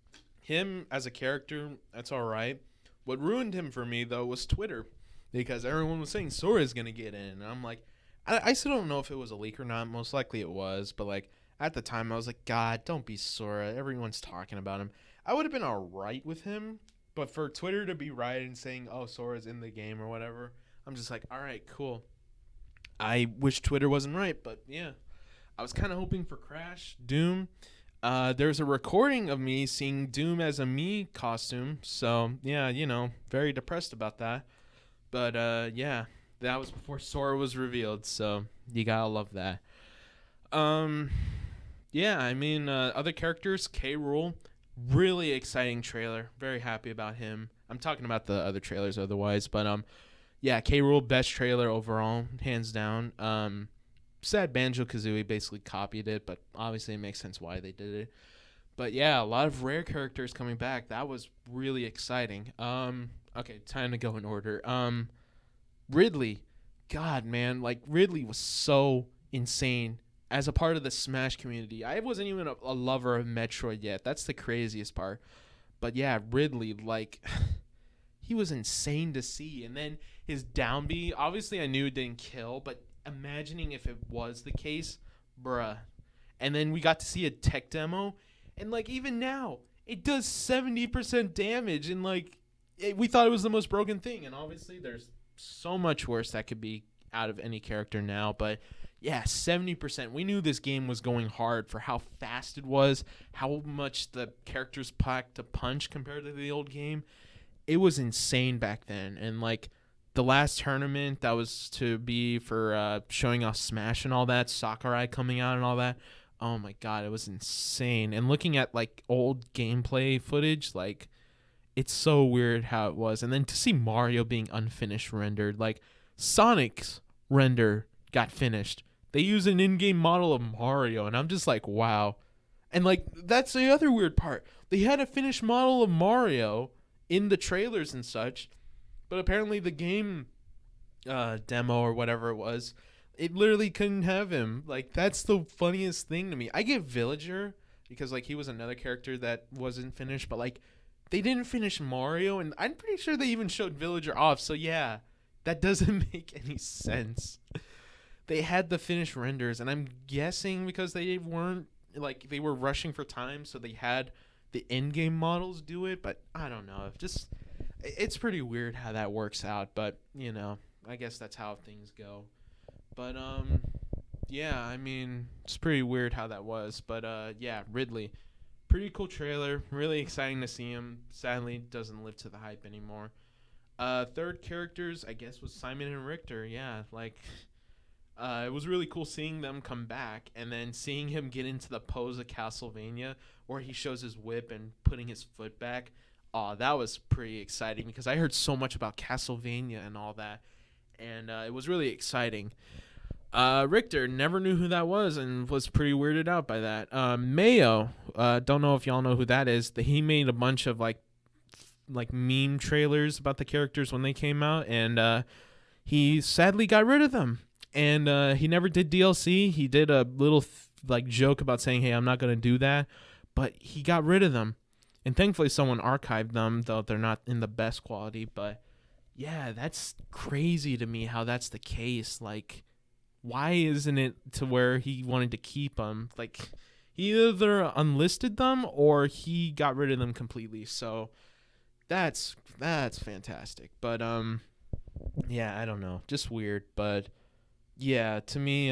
him as a character, that's all right. What ruined him for me though was Twitter, because everyone was saying Sora's gonna get in, and I'm like, I still don't know if it was a leak or not. Most likely it was, but like at the time I was like, God, don't be Sora. Everyone's talking about him. I would have been all right with him, but for Twitter to be right and saying, oh, Sora's in the game or whatever, I'm just like, all right, cool. I wish Twitter wasn't right, but yeah, I was kind of hoping for Crash, Doom. There's a recording of me seeing Doom as a me costume, so yeah, very depressed about that. But yeah, that was before Sora was revealed, so you gotta love that. Um, yeah, I mean, other characters, K. Rool, really exciting trailer. Very happy about him. I'm talking about the other trailers otherwise, but yeah, K. Rool, best trailer overall, hands down. Sad Banjo-Kazooie basically copied it, but obviously it makes sense why they did it. But yeah, a lot of rare characters coming back. That was really exciting. Okay, time to go in order. Ridley, God, man, like Ridley was so insane as a part of the Smash community. I wasn't even a lover of Metroid yet. That's the craziest part. But yeah, Ridley, like, he was insane to see. And then his down B, obviously I knew it didn't kill, but imagining if it was the case, bruh. And then we got to see a tech demo, and like even now, it does 70% damage, and like we thought it was the most broken thing, and obviously there's so much worse that could be out of any character now, but yeah, 70%. We knew this game was going hard for how fast it was, how much the characters packed a punch compared to the old game. It was insane back then, and like the last tournament that was to be for showing off Smash and all that, Sakurai coming out and all that. Oh my God, it was insane. And looking at like old gameplay footage, like it's so weird how it was. And then to see Mario being unfinished rendered, like Sonic's render got finished. They use an in-game model of Mario, and I'm just like, wow. And like that's the other weird part. They had a finished model of Mario in the trailers and such. But apparently the game demo or whatever it was, it literally couldn't have him. Like, that's the funniest thing to me. I get Villager because, like, he was another character that wasn't finished. But, like, they didn't finish Mario. And I'm pretty sure they even showed Villager off. So, yeah, that doesn't make any sense. They had the finished renders. And I'm guessing because they weren't, like, they were rushing for time. So they had the in-game models do it. But I don't know. It's pretty weird how that works out, but I guess that's how things go. But yeah, I mean, it's pretty weird how that was, but yeah, Ridley, pretty cool trailer, really exciting to see him. Sadly, doesn't live to the hype anymore. Third characters, I guess, was Simon and Richter. Yeah, like it was really cool seeing them come back, and then seeing him get into the pose of Castlevania, where he shows his whip and putting his foot back. Oh, that was pretty exciting because I heard so much about Castlevania and all that, and it was really exciting. Richter, never knew who that was and was pretty weirded out by that. Mayo, don't know if y'all know who that is. He made a bunch of like meme trailers about the characters when they came out, and he sadly got rid of them. And he never did DLC. He did a little like joke about saying, "Hey, I'm not gonna do that," but he got rid of them. And thankfully, someone archived them, though they're not in the best quality. But yeah, that's crazy to me how that's the case. Like, why isn't it to where he wanted to keep them? Like, he either unlisted them or he got rid of them completely. So that's fantastic. But yeah, I don't know, just weird. But yeah, to me,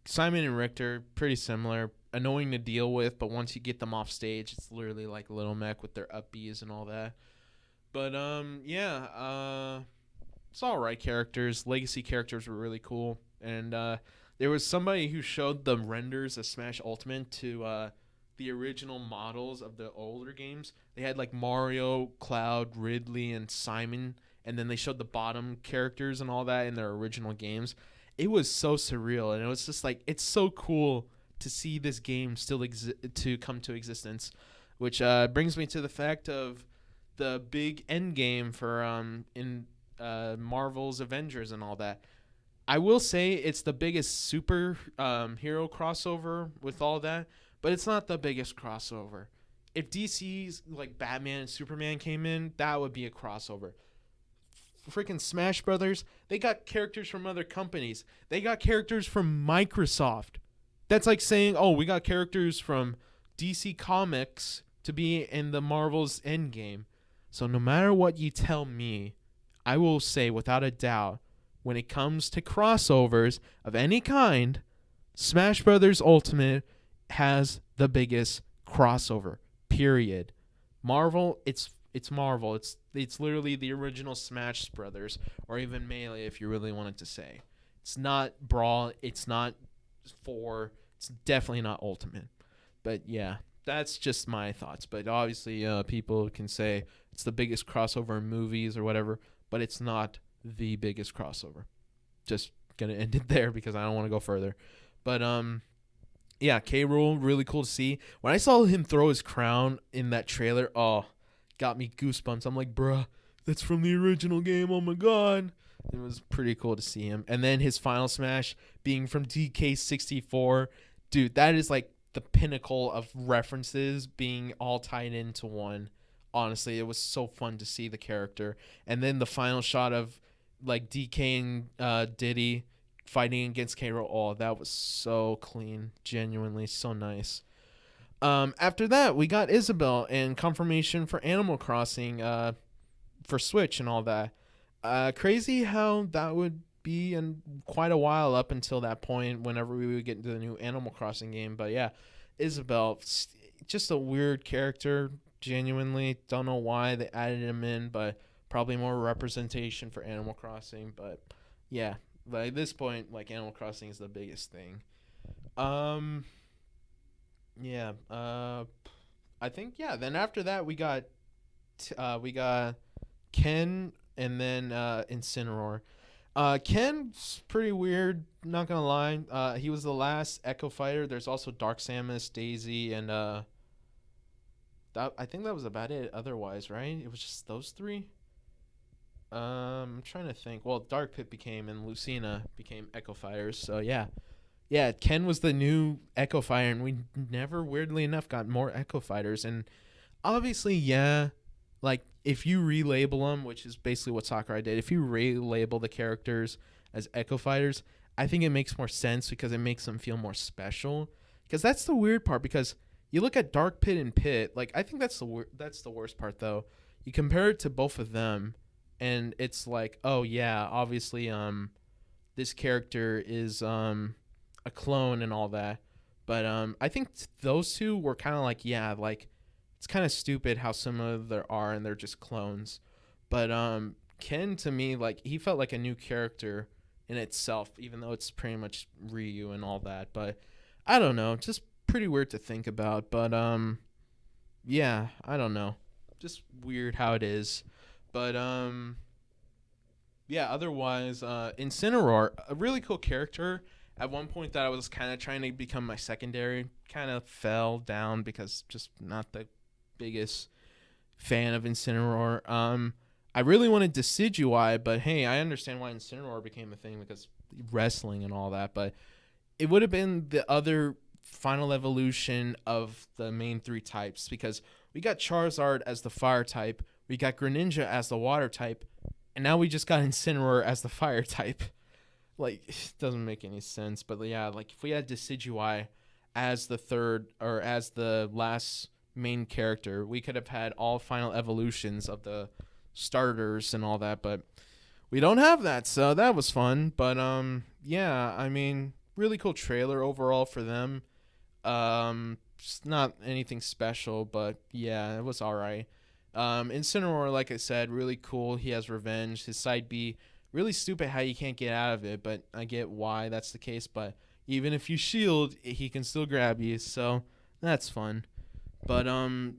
Simon and Richter pretty similar, annoying to deal with, but once you get them off stage, it's literally like Little Mech with their up Bs and all that. But yeah, it's all right characters. Legacy characters were really cool, and there was somebody who showed the renders of Smash Ultimate to the original models of the older games. They had like Mario, Cloud, Ridley, and Simon, and then they showed the bottom characters and all that in their original games. It was so surreal, and it was just like, it's so cool to see this game still to come to existence, which brings me to the fact of the big end game for in Marvel's Avengers and all that. I will say it's the biggest super hero crossover with all that, but it's not the biggest crossover. If DC's like Batman and Superman came in, that would be a crossover. Freaking Smash Brothers, they got characters from other companies. They got characters from Microsoft. That's like saying, oh, we got characters from DC Comics to be in the Marvel's Endgame. So no matter what you tell me, I will say without a doubt, when it comes to crossovers of any kind, Smash Brothers Ultimate has the biggest crossover. Period. Marvel, it's Marvel. It's literally the original Smash Brothers, or even Melee if you really wanted to say. It's not Brawl. It's not 4. It's definitely not Ultimate. But yeah, that's just my thoughts. But obviously, people can say it's the biggest crossover in movies or whatever, but it's not the biggest crossover. Just gonna end it there because I don't want to go further. But yeah, K. Rool, really cool to see. When I saw him throw his crown in that trailer, oh, got me goosebumps. I'm like, bruh, that's from the original game. Oh my god. It was pretty cool to see him. And then his final smash being from DK64. Dude, that is like the pinnacle of references being all tied into one. Honestly, it was so fun to see the character. And then the final shot of like DK and Diddy fighting against K. Rool. Oh, that was so clean. Genuinely so nice. After that, we got Isabelle and confirmation for Animal Crossing for Switch and all that. Crazy how that would be in quite a while up until that point whenever we would get into the new Animal Crossing game. But yeah, Isabelle, just a weird character. Genuinely don't know why they added him in, but probably more representation for Animal Crossing. But yeah, by this point, like, Animal Crossing is the biggest thing. Yeah. I think, yeah. Then after that, we got Ken and then Incineroar. Ken's pretty weird. Not gonna lie. He was the last Echo Fighter. There's also Dark Samus, Daisy, and I think that was about it. Otherwise, right? It was just those three. I'm trying to think. Well, Dark Pit became and Lucina became Echo Fighters. So yeah, yeah. Ken was the new Echo Fighter, and we never, weirdly enough, got more Echo Fighters. And obviously, yeah, like if you relabel them, which is basically what Sakurai did, if you relabel the characters as Echo Fighters, I think it makes more sense because it makes them feel more special. Because that's the weird part. Because you look at Dark Pit and Pit, like I think that's the worst part though. You compare it to both of them, and it's like, oh yeah, obviously this character is a clone and all that. But I think those two were kind of like, yeah, like it's kind of stupid how similar they are and they're just clones. But Ken, to me, like, he felt like a new character in itself, even though it's pretty much Ryu and all that. But I don't know, just pretty weird to think about. But yeah, I don't know, just weird how it is. But Yeah, otherwise, Incineroar, a really cool character. At one point, that I was kind of trying to become my secondary, kind of fell down because just not the biggest fan of Incineroar. I really wanted Decidueye, but hey, I understand why Incineroar became a thing because wrestling and all that. But it would have been the other final evolution of the main three types because we got Charizard as the fire type, we got Greninja as the water type, and now we just got Incineroar as the fire type. Like, it doesn't make any sense. But yeah, like if we had Decidueye as the third or as the last main character, we could have had all final evolutions of the starters and all that. But we don't have that, so that was fun. But yeah, I mean, really cool trailer overall for them. It's not anything special, but yeah, it was all right. Incineroar, like I said, really cool. He has revenge. His side B, really stupid how you can't get out of it, but I get why that's the case. But even if you shield, he can still grab you, so that's fun. But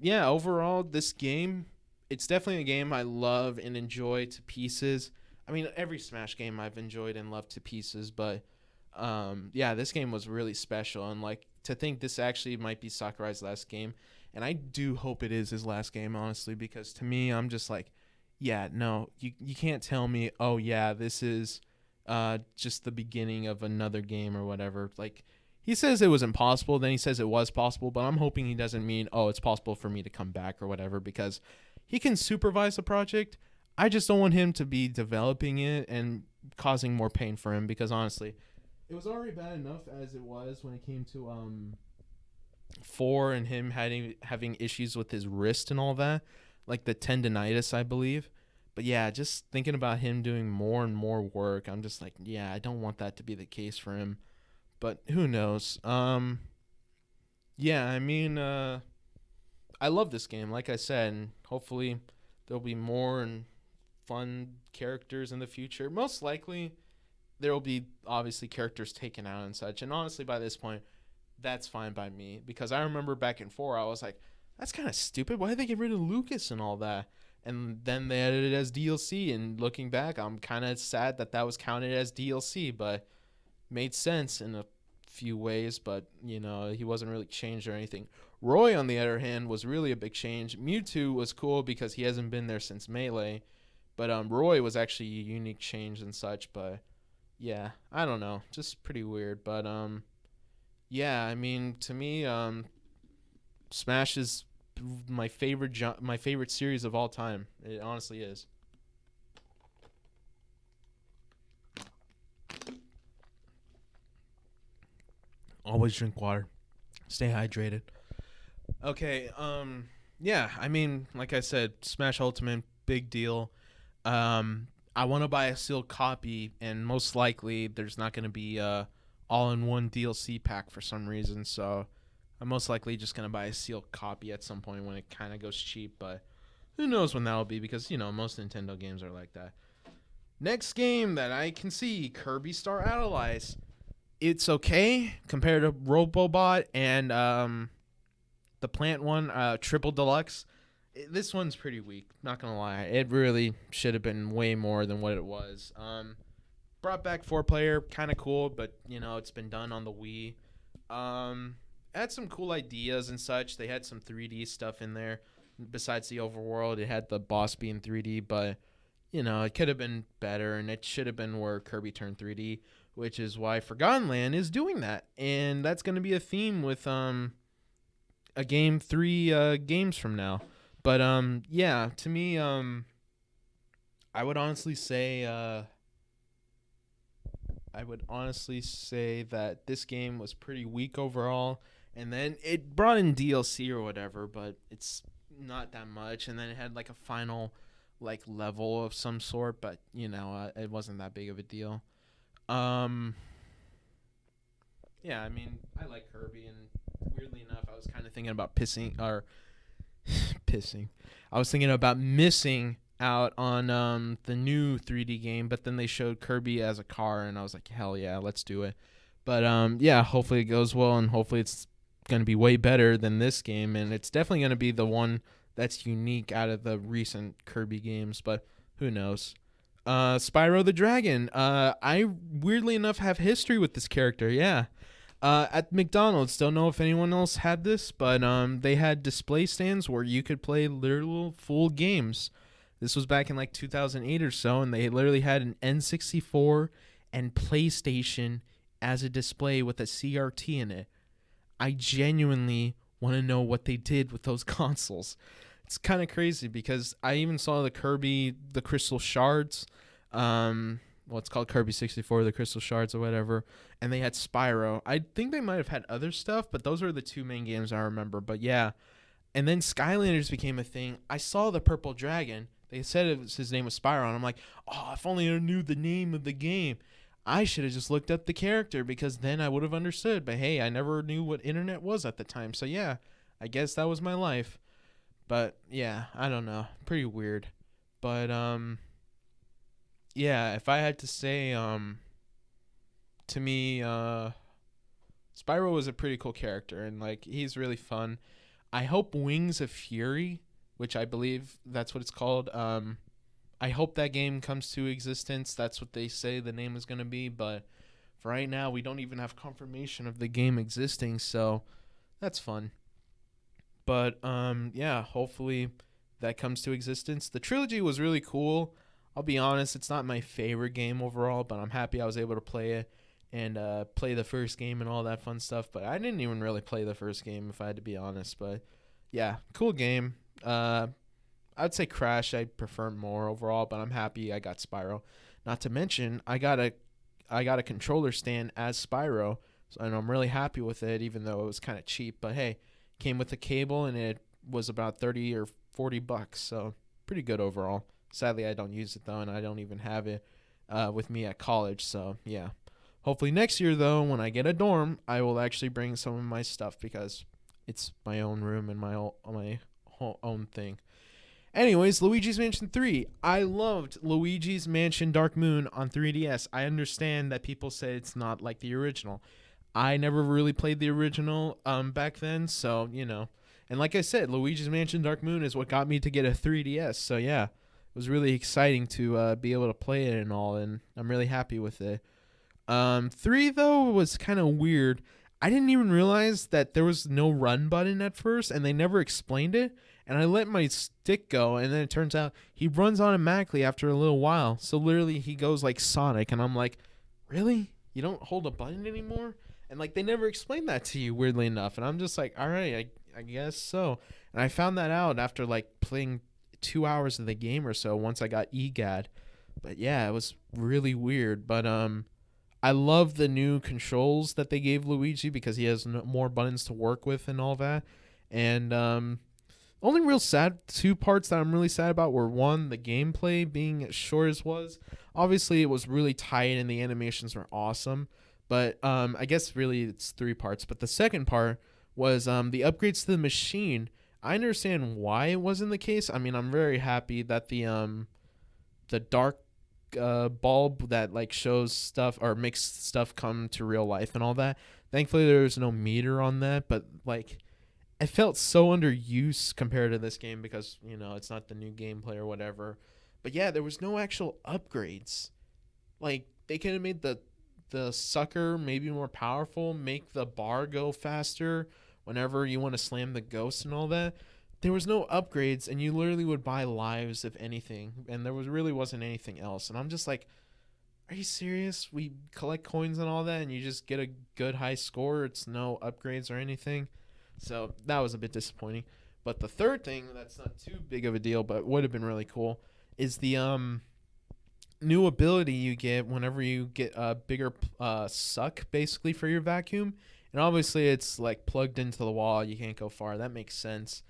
yeah, overall, this game, it's definitely a game I love and enjoy to pieces. I mean, every Smash game I've enjoyed and loved to pieces, but yeah, this game was really special. And like to think this actually might be Sakurai's last game, and I do hope it is his last game, honestly, because to me, I'm just like, yeah, no, you can't tell me, oh yeah, this is just the beginning of another game or whatever. Like he says it was impossible, then he says it was possible, but I'm hoping he doesn't mean, oh, it's possible for me to come back or whatever, because he can supervise the project. I just don't want him to be developing it and causing more pain for him, because honestly, it was already bad enough as it was when it came to 4 and him having issues with his wrist and all that, like the tendonitis, I believe. But yeah, just thinking about him doing more and more work, I'm just like, yeah, I don't want that to be the case for him. But who knows? Yeah, I mean, I love this game, like I said, and hopefully there'll be more and fun characters in the future. Most likely, there will be obviously characters taken out and such. And honestly, by this point, that's fine by me, because I remember back in 4, I was like, that's kind of stupid. Why did they get rid of Lucas and all that? And then they added it as DLC. And looking back, I'm kind of sad that that was counted as DLC, but made sense in a few ways. But you know, he wasn't really changed or anything. Roy, on the other hand, was really a big change. Mewtwo was cool because he hasn't been there since Melee, but Roy was actually a unique change and such. But yeah, I don't know, just pretty weird. But yeah, I mean, to me, Smash is my favorite series of all time. It honestly is. Always drink water. Stay hydrated. Okay, yeah, I mean, like I said, Smash Ultimate, big deal. I want to buy a sealed copy, and most likely there's not going to be a all-in-one DLC pack for some reason, so I'm most likely just going to buy a sealed copy at some point when it kind of goes cheap, but who knows when that'll be, because, you know, most Nintendo games are like that. Next game that I can see, Kirby Star Allies. It's okay compared to Robobot and the plant one, Triple Deluxe. This one's pretty weak, not gonna lie. It really should have been way more than what it was. Brought back 4-player, kind of cool, but you know, it's been done on the Wii. Had some cool ideas and such. They had some 3D stuff in there. Besides the overworld, it had the boss being 3D, but you know, it could have been better, and it should have been where Kirby turned 3D, which is why Forgotten Land is doing that, and that's going to be a theme with a game 3 games from now. But yeah, to me, I would honestly say that this game was pretty weak overall, and then it brought in DLC or whatever, but it's not that much, and then it had like a final like level of some sort, but you know, it wasn't that big of a deal. Um, yeah, I mean, I like Kirby, and weirdly enough, I was kind of thinking about pissing. I was thinking about missing out on the new 3D game, but then they showed Kirby as a car, and I was like, hell yeah, let's do it. But yeah, hopefully it goes well, and hopefully it's going to be way better than this game, and it's definitely going to be the one that's unique out of the recent Kirby games, but who knows. Spyro the Dragon. I weirdly enough have history with this character. Yeah. At McDonald's, don't know if anyone else had this, but they had display stands where you could play literal full games. This was back in like 2008 or so, and they literally had an N64 and PlayStation as a display with a CRT in it. I genuinely want to know what they did with those consoles. It's kind of crazy because I even saw the Kirby, the Crystal Shards, it's called Kirby 64, the Crystal Shards or whatever, and they had Spyro. I think they might have had other stuff, but those are the two main games I remember. But yeah, and then Skylanders became a thing. I saw the Purple Dragon. They said his name was Spyro, and I'm like, oh, if only I knew the name of the game. I should have just looked up the character because then I would have understood. But hey, I never knew what internet was at the time. So yeah, I guess that was my life. But yeah, I don't know. Pretty weird. But yeah, if I had to say to me Spyro was a pretty cool character and like he's really fun. I hope Wings of Fury, which I believe that's what it's called, I hope that game comes to existence. That's what they say the name is going to be, but for right now we don't even have confirmation of the game existing, so that's fun. But yeah, hopefully that comes to existence. The trilogy was really cool. I'll be honest, it's not my favorite game overall, but I'm happy I was able to play it and play the first game and all that fun stuff. But I didn't even really play the first game, if I had to be honest. But yeah, cool game. I'd say Crash I prefer more overall, but I'm happy I got Spyro. Not to mention, I got a controller stand as Spyro, and I'm really happy with it, even though it was kind of cheap. But hey, came with a cable and it was about 30 or 40 bucks, so pretty good overall. Sadly, I don't use it though, and I don't even have it with me at college. So yeah, hopefully next year though, when I get a dorm, I will actually bring some of my stuff because it's my own room and my own thing. Anyways, Luigi's Mansion 3. I loved Luigi's Mansion Dark Moon on 3DS. I understand that people say it's not like the original. I never really played the original back then, so, you know. And like I said, Luigi's Mansion Dark Moon is what got me to get a 3DS. So, yeah, it was really exciting to be able to play it and all, and I'm really happy with it. 3, though, was kind of weird. I didn't even realize that there was no run button at first, and they never explained it. And I let my stick go, and then it turns out he runs automatically after a little while. So literally, he goes like Sonic, and I'm like, really? You don't hold a button anymore? And like they never explained that to you, weirdly enough. And I'm just like, all right, I guess so. And I found that out after like playing 2 hours of the game or so once I got EGAD. But yeah, it was really weird. But I love the new controls that they gave Luigi because he has more buttons to work with and all that. And only real sad two parts that I'm really sad about were one, the gameplay being as short as was. Obviously, it was really tight and the animations were awesome. But I guess really it's three parts. But the second part was the upgrades to the machine. I understand why it wasn't the case. I mean, I'm very happy that the dark bulb that like shows stuff or makes stuff come to real life and all that. Thankfully, there was no meter on that. But like, it felt so underused compared to this game because you know it's not the new gameplay or whatever. But yeah, there was no actual upgrades. Like they could have made the sucker maybe more powerful, make the bar go faster whenever you want to slam the ghost and all that. There was no upgrades, and you literally would buy lives if anything, and there was really wasn't anything else. And I'm just like, are you serious? We collect coins and all that, and you just get a good high score. It's no upgrades or anything. So that was a bit disappointing. But the third thing that's not too big of a deal, but would have been really cool, is the new ability you get whenever you get a bigger suck basically for your vacuum. And obviously it's like plugged into the wall. You can't go far. That makes sense.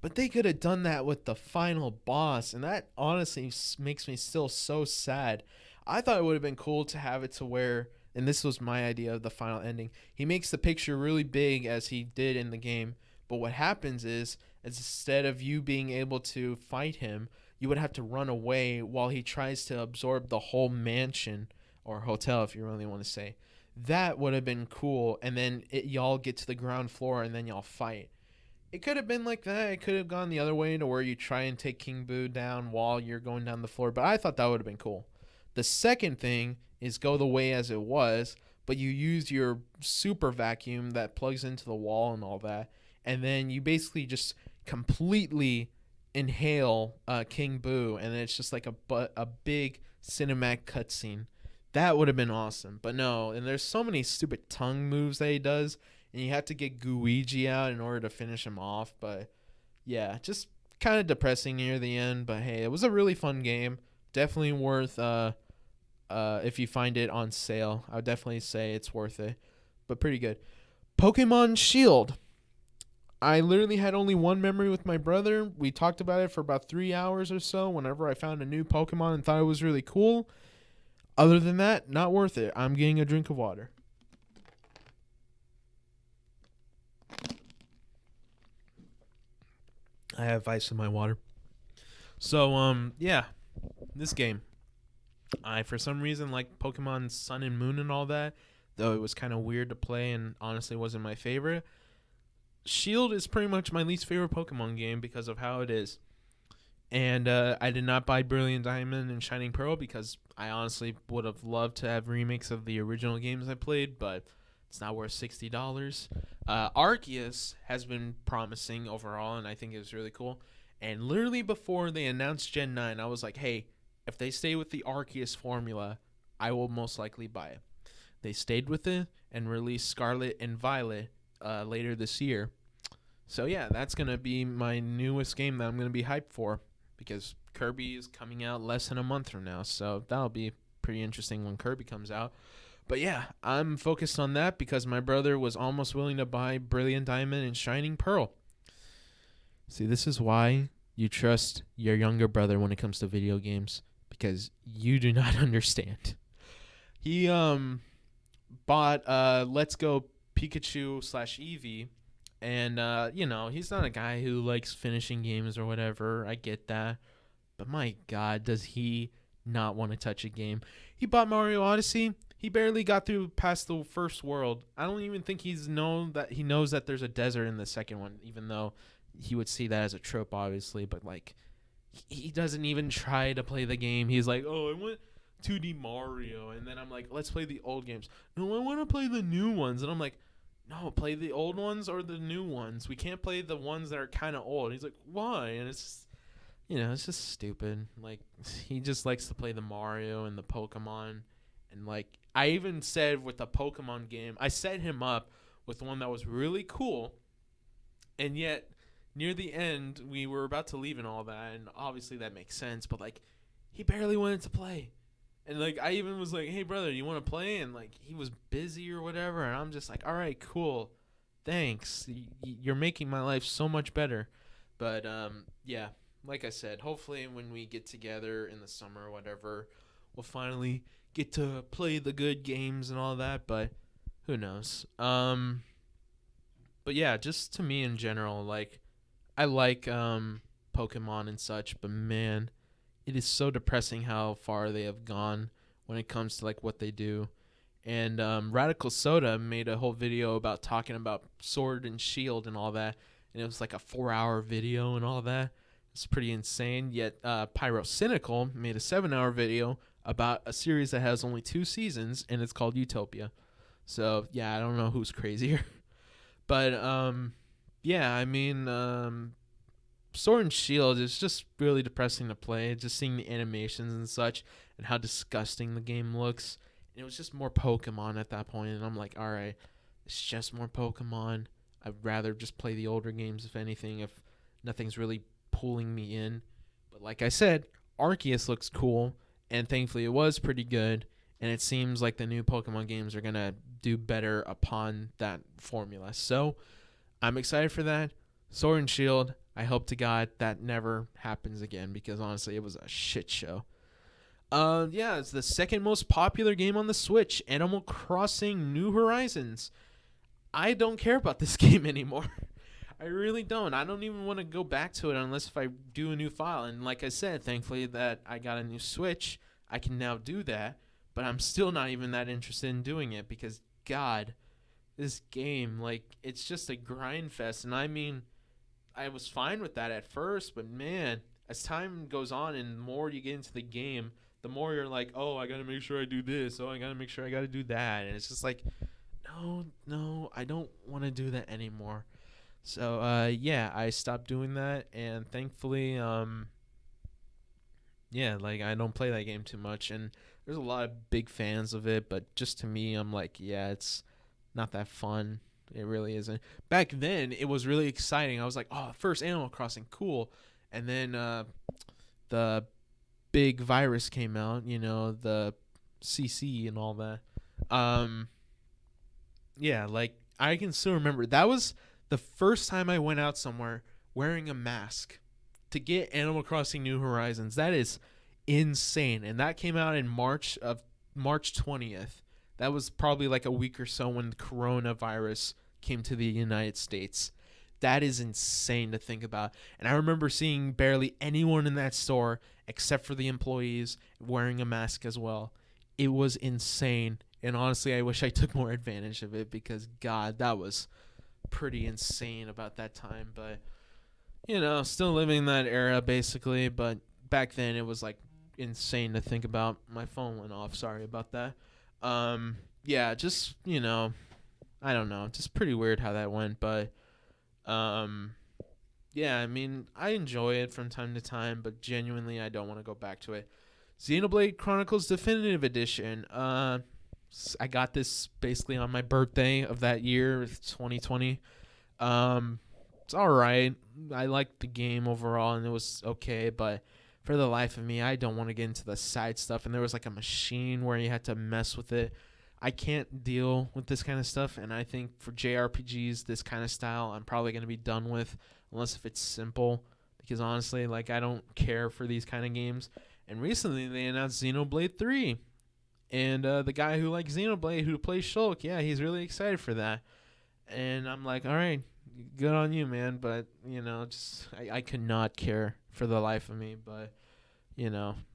But they could have done that with the final boss, and that honestly makes me still so sad. I thought it would have been cool to have it to where, and this was my idea of the final ending, he makes the picture really big as he did in the game. But what happens is instead of you being able to fight him, you would have to run away while he tries to absorb the whole mansion or hotel, if you really want to say. That would have been cool, and then y'all get to the ground floor and then y'all fight. It could have been like that. It could have gone the other way to where you try and take King Boo down while you're going down the floor. But I thought that would have been cool. The second thing is go the way as it was, but you use your super vacuum that plugs into the wall and all that, and then you basically just completely inhale King Boo, and it's just like a big cinematic cutscene. That would have been awesome, but no. And there's so many stupid tongue moves that he does, and you have to get Guigi out in order to finish him off. But yeah, just kind of depressing near the end. But hey, it was a really fun game. Definitely worth if you find it on sale. I would definitely say it's worth it. But pretty good. Pokemon Shield. I literally had only one memory with my brother. We talked about it for about 3 hours or so whenever I found a new Pokemon and thought it was really cool. Other than that, not worth it. I'm getting a drink of water. I have ice in my water. So, yeah, this game. I, for some reason, like Pokemon Sun and Moon and all that, though it was kind of weird to play and honestly wasn't my favorite. Shield is pretty much my least favorite Pokemon game because of how it is. And I did not buy Brilliant Diamond and Shining Pearl because I honestly would have loved to have remakes of the original games I played, but it's not worth $60. Arceus has been promising overall, and I think it was really cool. And literally before they announced Gen 9, I was like, hey, if they stay with the Arceus formula, I will most likely buy it. They stayed with it and released Scarlet and Violet later this year. So yeah, that's going to be my newest game that I'm going to be hyped for, because Kirby is coming out less than a month from now. So that'll be pretty interesting when Kirby comes out. But yeah, I'm focused on that because my brother was almost willing to buy Brilliant Diamond and Shining Pearl. See, this is why you trust your younger brother when it comes to video games, because you do not understand. He bought Let's Go Pikachu / Eevee. And, he's not a guy who likes finishing games or whatever. I get that. But my God, does he not want to touch a game? He bought Mario Odyssey. He barely got through past the first world. I don't even think he knows that there's a desert in the second one, even though he would see that as a trope, obviously. But, like, he doesn't even try to play the game. He's like, oh, I want 2D Mario. And then I'm like, let's play the old games. No, I want to play the new ones. And I'm like, no, play the old ones or the new ones. We can't play the ones that are kind of old. He's like, why? And it's just, it's just stupid. Like, he just likes to play the Mario and the Pokemon. And, like, I even said with the Pokemon game, I set him up with one that was really cool. And yet, near the end, we were about to leave and all that. And obviously that makes sense. But, like, he barely wanted to play. And, like, I even was like, hey, brother, you want to play? And, like, he was busy or whatever. And I'm just like, all right, cool. Thanks. You're making my life so much better. But, yeah, like I said, hopefully when we get together in the summer or whatever, we'll finally get to play the good games and all that. But who knows? But, yeah, just to me in general, like, I like Pokemon and such. But, man, it is so depressing how far they have gone when it comes to like what they do. And Radical Soda made a whole video about talking about Sword and Shield and all that, and it was like a 4-hour video and all that. It's pretty insane. Yet Pyrocynical made a 7-hour video about a series that has only 2 seasons, and it's called Utopia. So yeah, I don't know who's crazier. But yeah, I mean, Sword and Shield is just really depressing to play. Just seeing the animations and such, and how disgusting the game looks. And it was just more Pokemon at that point, and I'm like, all right, it's just more Pokemon. I'd rather just play the older games, if anything, if nothing's really pulling me in. But like I said, Arceus looks cool, and thankfully it was pretty good. And it seems like the new Pokemon games are gonna do better upon that formula. So I'm excited for that. Sword and Shield, I hope to God that never happens again, because honestly it was a shit show. Yeah, it's the second most popular game on the Switch, Animal Crossing New Horizons. I don't care about this game anymore. I really don't. I don't even want to go back to it unless if I do a new file. And like I said, thankfully that I got a new Switch, I can now do that. But I'm still not even that interested in doing it because, God, this game, like, it's just a grind fest. And I mean, I was fine with that at first, but man, as time goes on and the more you get into the game, the more you're like, oh, I gotta make sure I do this. Oh, I gotta make sure I gotta do that. And it's just like, no, I don't want to do that anymore. So yeah, I stopped doing that, and thankfully, yeah, like I don't play that game too much, and there's a lot of big fans of it, but just to me, I'm like, yeah, it's not that fun. It really isn't. Back then, it was really exciting. I was like, oh, first Animal Crossing, cool. And then the big virus came out, the CC and all that. Um, yeah, like I can still remember that was the first time I went out somewhere wearing a mask to get Animal Crossing New Horizons. That is insane. And that came out in March 20th. That was probably like a week or so when the coronavirus came to the United States. That is insane to think about. And I remember seeing barely anyone in that store except for the employees wearing a mask as well. It was insane. And honestly, I wish I took more advantage of it because, God, that was pretty insane about that time. But, still living that era basically. But back then, it was like insane to think about. My phone went off. Sorry about that. Yeah, just, I don't know. Just pretty weird how that went. But, yeah, I mean, I enjoy it from time to time, but genuinely, I don't want to go back to it. Xenoblade Chronicles Definitive Edition. I got this basically on my birthday of that year, 2020. It's all right. I liked the game overall, and it was okay, but for the life of me, I don't want to get into the side stuff. And there was like a machine where you had to mess with it. I can't deal with this kind of stuff, and I think for JRPGs, this kind of style, I'm probably going to be done with, unless if it's simple, because honestly, like, I don't care for these kind of games. And recently, they announced Xenoblade 3, and the guy who likes Xenoblade, who plays Shulk, yeah, he's really excited for that. And I'm like, all right, good on you, man, but, I could not care for the life of me, but,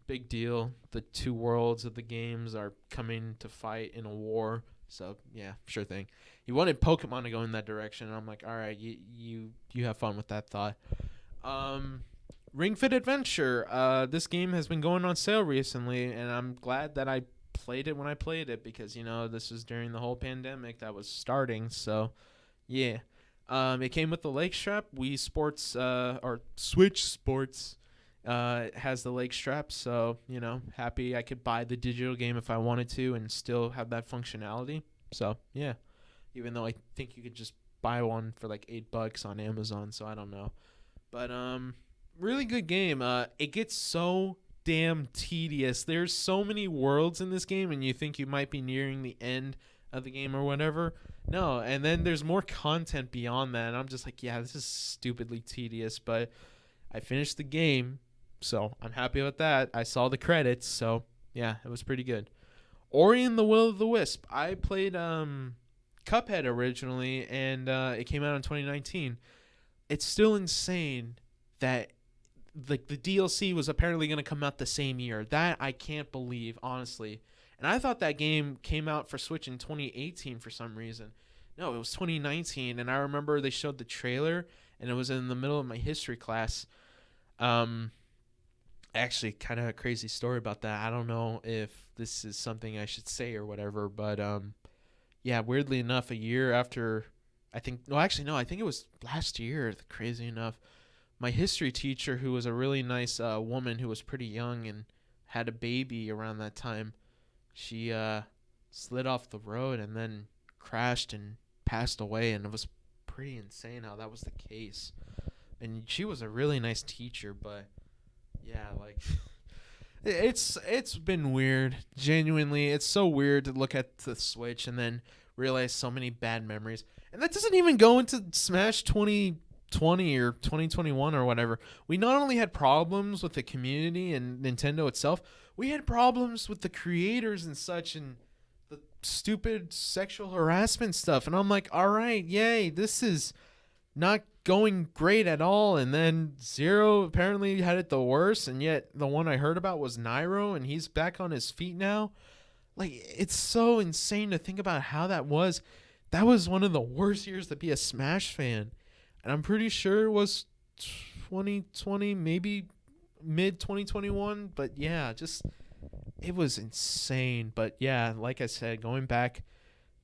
big deal. The two worlds of the games are coming to fight in a war. So yeah, sure thing. He wanted Pokemon to go in that direction, and I'm like, all right, you have fun with that thought. Ring Fit Adventure. This game has been going on sale recently, and I'm glad that I played it when I played it because this was during the whole pandemic that was starting. So yeah, it came with the leg strap. Wii Sports or Switch Sports. Has the leg strap, so happy I could buy the digital game if I wanted to and still have that functionality. So yeah, even though I think you could just buy one for like $8 on Amazon, so I don't know. But really good game. It gets so damn tedious. There's so many worlds in this game, and you think you might be nearing the end of the game or whatever. No, and then there's more content beyond that, and I'm just like, yeah, this is stupidly tedious, but I finished the game. So I'm happy with that. I saw the credits, so yeah, it was pretty good. Ori and the Will of the Wisp. I played Cuphead originally, and it came out in 2019. It's still insane that like the DLC was apparently going to come out the same year. That I can't believe, honestly. And I thought that game came out for Switch in 2018 for some reason. No, it was 2019, and I remember they showed the trailer, and it was in the middle of my history class. Actually, kind of a crazy story about that. I don't know if this is something I should say or whatever, but yeah, weirdly enough, a year after, I think it was last year, crazy enough, my history teacher, who was a really nice woman who was pretty young and had a baby around that time, she slid off the road and then crashed and passed away, and it was pretty insane how that was the case. And she was a really nice teacher, but yeah, like it's been weird. Genuinely, it's so weird to look at the Switch and then realize so many bad memories. And that doesn't even go into Smash 2020 or 2021 or whatever. We not only had problems with the community and Nintendo itself, we had problems with the creators and such, and the stupid sexual harassment stuff. And I'm like, all right, yay, this is not going great at all. And then Zero apparently had it the worst, and yet the one I heard about was Nairo, and he's back on his feet now. Like, it's so insane to think about how that was. That was one of the worst years to be a Smash fan, and I'm pretty sure it was 2020, maybe mid 2021. But yeah, just it was insane. But yeah, like I said, going back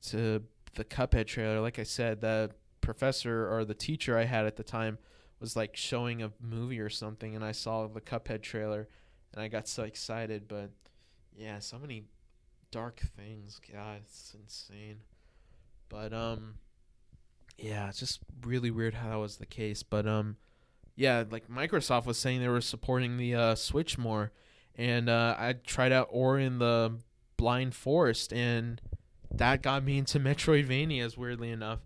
to the Cuphead trailer, like I said, the professor or the teacher I had at the time was like showing a movie or something, and I saw the Cuphead trailer, and I got so excited. But yeah, so many dark things. God, it's insane. But yeah, it's just really weird how that was the case. But yeah, like Microsoft was saying they were supporting the Switch more, and I tried out Ori and the Blind Forest, and that got me into Metroidvanias, weirdly enough.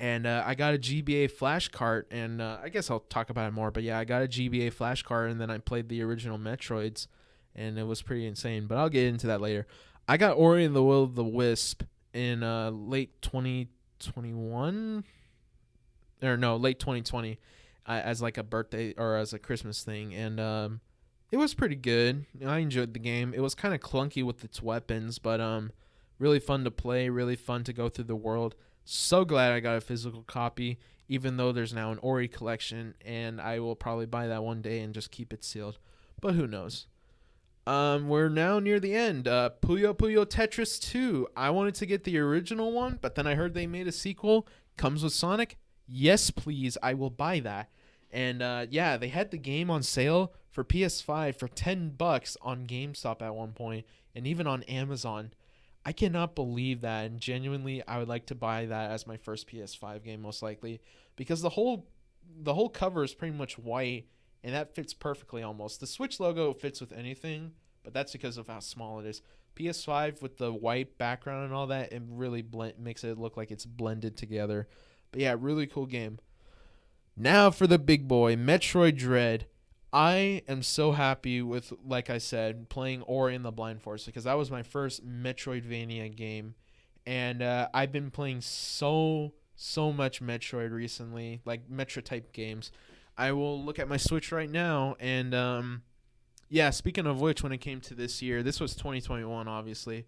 And I got a GBA flash cart, and I guess I'll talk about it more. But yeah, I got a GBA flash cart, and then I played the original Metroids, and it was pretty insane. But I'll get into that later. I got Ori and the Will of the Wisp in late 2021, or no, late 2020, as like a birthday or as a Christmas thing, and it was pretty good. I enjoyed the game. It was kind of clunky with its weapons, but really fun to play, really fun to go through the world. So glad I got a physical copy, even though there's now an Ori collection, and I will probably buy that one day and just keep it sealed. But who knows? We're now near the end. Puyo Puyo Tetris 2. I wanted to get the original one, but then I heard they made a sequel. Comes with Sonic. Yes, please. I will buy that. And yeah, they had the game on sale for PS5 for $10 on GameStop at one point, and even on Amazon. I cannot believe that, and genuinely, I would like to buy that as my first PS5 game, most likely, because the whole cover is pretty much white, and that fits perfectly almost. The Switch logo fits with anything, but that's because of how small it is. PS5 with the white background and all that, it really makes it look like it's blended together. But yeah, really cool game. Now for the big boy, Metroid Dread. I am so happy with, like I said, playing Ori and the Blind Forest, because that was my first Metroidvania game, and I've been playing so much Metroid recently, like Metro type games. I will look at my Switch right now, and yeah. Speaking of which, when it came to this year, this was 2021, obviously,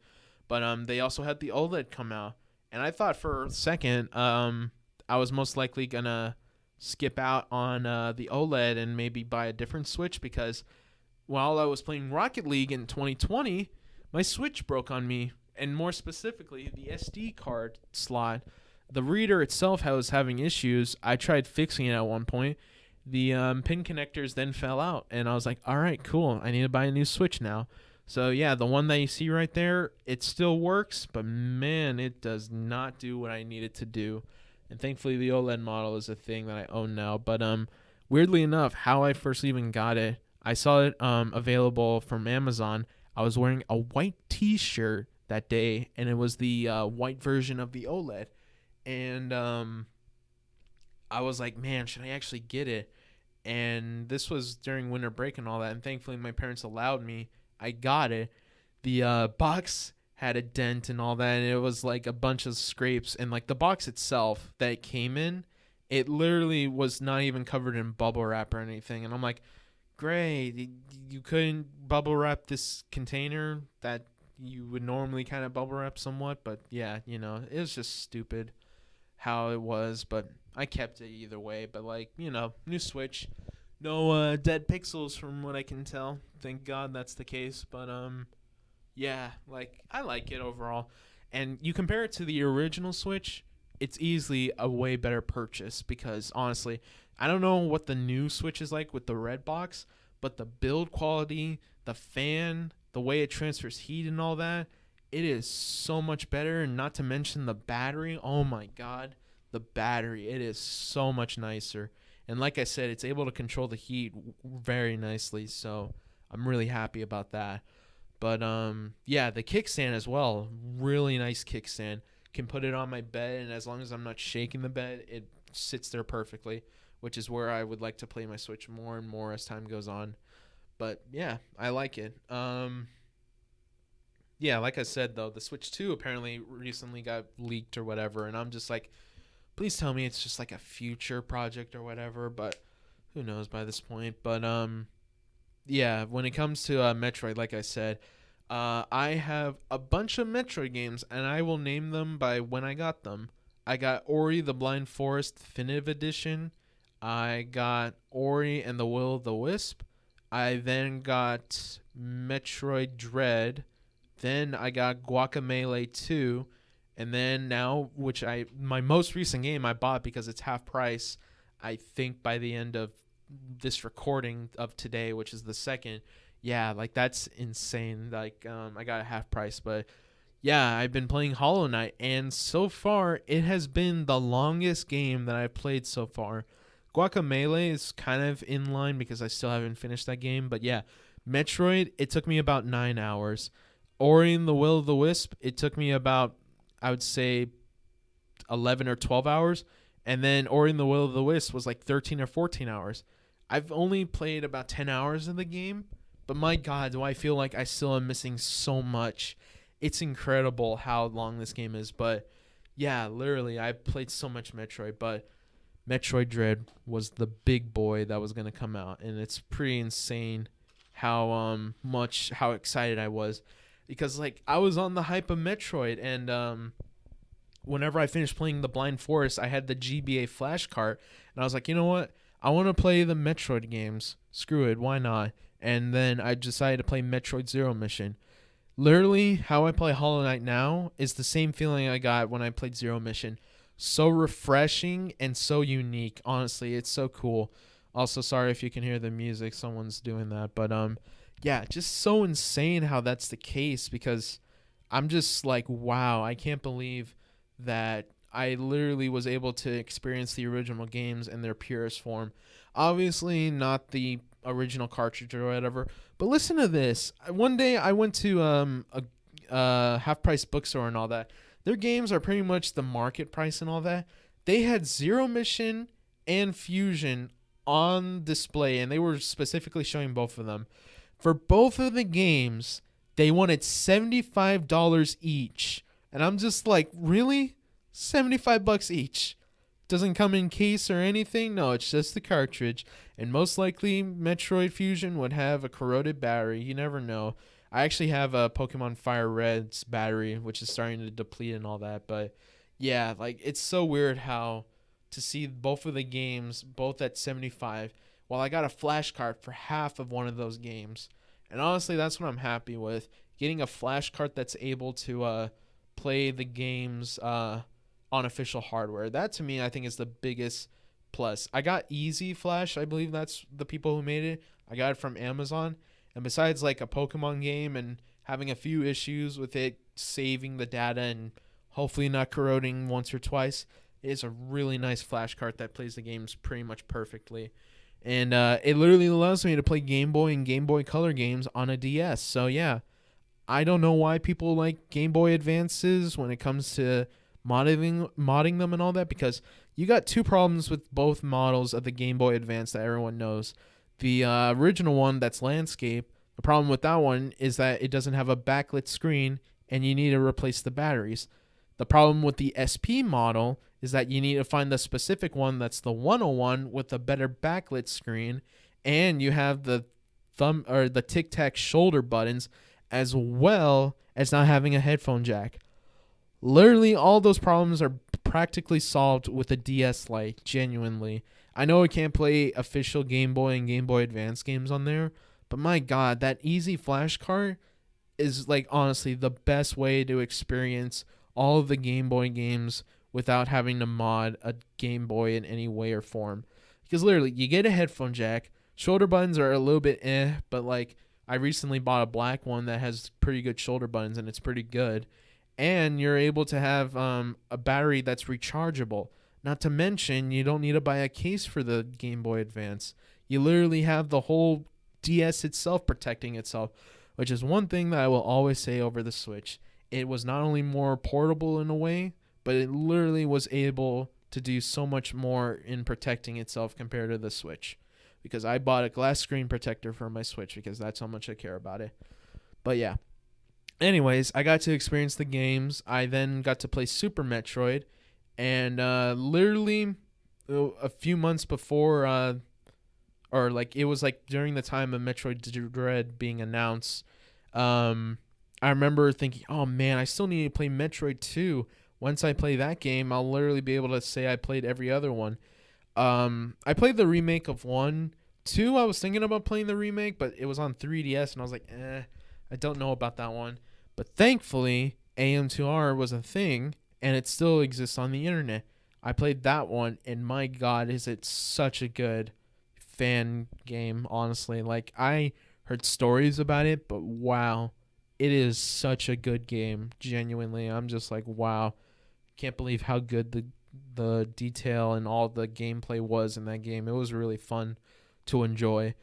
but they also had the OLED come out, and I thought for a second I was most likely gonna skip out on the OLED and maybe buy a different Switch, because while I was playing Rocket League in 2020, my Switch broke on me, and more specifically, the SD card slot. The reader itself was having issues. I tried fixing it at one point. The pin connectors then fell out, and I was like, all right, cool. I need to buy a new Switch now. So yeah, the one that you see right there, it still works, but man, it does not do what I need it to do. And thankfully, the OLED model is a thing that I own now. But weirdly enough, how I first even got it, I saw it available from Amazon. I was wearing a white T-shirt that day, and it was the white version of the OLED. And I was like, man, should I actually get it? And this was during winter break and all that. And thankfully, my parents allowed me. I got it. The box had a dent and all that, and it was like a bunch of scrapes. And like the box itself that it came in, it literally was not even covered in bubble wrap or anything. And I'm like, great, you couldn't bubble wrap this container that you would normally kind of bubble wrap somewhat. But yeah, it was just stupid how it was. But I kept it either way. But like, new Switch, no dead pixels from what I can tell. Thank God that's the case. But yeah, like I like it overall. And you compare it to the original Switch, it's easily a way better purchase, because honestly, I don't know what the new Switch is like with the red box, but the build quality, the fan, the way it transfers heat and all that, it is so much better. And not to mention the battery. Oh my God, the battery, it is so much nicer. And like I said, it's able to control the heat very nicely. So I'm really happy about that. But yeah, the kickstand as well, really nice kickstand. Can put it on my bed, and as long as I'm not shaking the bed, it sits there perfectly, which is where I would like to play my Switch more and more as time goes on. But yeah, I like it. Yeah, like I said though, the Switch 2 apparently recently got leaked or whatever, and I'm just like, please tell me it's just like a future project or whatever, but who knows by this point. But yeah, when it comes to Metroid, like I said, I have a bunch of Metroid games, and I will name them by when I got them. I got Ori the Blind Forest Definitive Edition. I got Ori and the Will of the Wisp. I then got Metroid Dread. Then I got Guacamelee 2. And then now, my most recent game I bought because it's half price, I think by the end of this recording of today, which is the second. Yeah, like that's insane. Like I got a half price, but yeah, I've been playing Hollow Knight, and so far it has been the longest game that I've played so far. Guacamelee is kind of in line because I still haven't finished that game, but yeah, Metroid, it took me about 9 hours. Ori and the Will of the Wisp, it took me about, I would say, 11 or 12 hours. And then Ori and the Will of the Wisp was like 13 or 14 hours. I've only played about 10 hours of the game, but my God, do I feel like I still am missing so much. It's incredible how long this game is. But yeah, literally, I've played so much Metroid, but Metroid Dread was the big boy that was going to come out. And it's pretty insane how excited I was. Because like I was on the hype of Metroid, and whenever I finished playing the Blind Forest, I had the GBA flash cart, and I was like, you know what? I want to play the Metroid games. Screw it, why not? And then I decided to play Metroid Zero Mission. Literally, how I play Hollow Knight now is the same feeling I got when I played Zero Mission. So refreshing and so unique. Honestly, it's so cool. Also, sorry if you can hear the music. Someone's doing that, but yeah, just so insane how that's the case, because I'm just like, wow, I can't believe that I literally was able to experience the original games in their purest form. Obviously, not the original cartridge or whatever, but listen to this. One day I went to a half price bookstore and all that. Their games are pretty much the market price and all that. They had Zero Mission and Fusion on display, and they were specifically showing both of them. For both of the games, they wanted $75 each. And I'm just like, really? $75 each? Doesn't come in case or anything? No, it's just the cartridge. And most likely, Metroid Fusion would have a corroded battery. You never know. I actually have a Pokemon Fire Red's battery, which is starting to deplete and all that. But yeah, like it's so weird how to see both of the games, both at 75, while I got a flash card for half of one of those games. And honestly, that's what I'm happy with. Getting a flash card that's able to play the games on official hardware. That to me, I think is the biggest plus. I got Easy Flash. I believe that's the people who made it. I got it from Amazon. And besides like a Pokemon game and having a few issues with it saving the data and hopefully not corroding once or twice, it is a really nice flash card that plays the games pretty much perfectly. And it literally allows me to play Game Boy and Game Boy Color games on a DS. So yeah, I don't know why people like Game Boy Advances when it comes to modding them and all that, because you got two problems with both models of the Game Boy Advance that everyone knows. The original one, that's landscape, the problem with that one is that it doesn't have a backlit screen and you need to replace the batteries. The problem with the SP model is that you need to find the specific one that's the 101 with a better backlit screen, and you have the thumb or the Tic Tac shoulder buttons, as well as not having a headphone jack. Literally, all those problems are practically solved with a DS Lite, genuinely. I know I can't play official Game Boy and Game Boy Advance games on there, but my God, that Easy Flash card is like honestly the best way to experience all of the Game Boy games without having to mod a Game Boy in any way or form. Because literally, you get a headphone jack, shoulder buttons are a little bit but like I recently bought a black one that has pretty good shoulder buttons and it's pretty good. And you're able to have a battery that's rechargeable. Not to mention, you don't need to buy a case for the Game Boy Advance. You literally have the whole DS itself protecting itself, which is one thing that I will always say over the Switch. It was not only more portable in a way, but it literally was able to do so much more in protecting itself compared to the Switch. Because I bought a glass screen protector for my Switch because that's how much I care about it. But yeah. Anyways, I got to experience the games. I then got to play Super Metroid. And literally a few months before, or like it was like during the time of Metroid Dread being announced, I remember thinking, oh man, I still need to play Metroid 2. Once I play that game, I'll literally be able to say I played every other one. I played the remake of 1, 2, I was thinking about playing the remake, but it was on 3DS, and I was like, I don't know about that one. But thankfully, AM2R was a thing, and it still exists on the internet. I played that one, and my God, is it such a good fan game, honestly. Like, I heard stories about it, but wow, it is such a good game, genuinely. I'm just like, wow, can't believe how good the detail and all the gameplay was in that game. It was really fun to enjoy.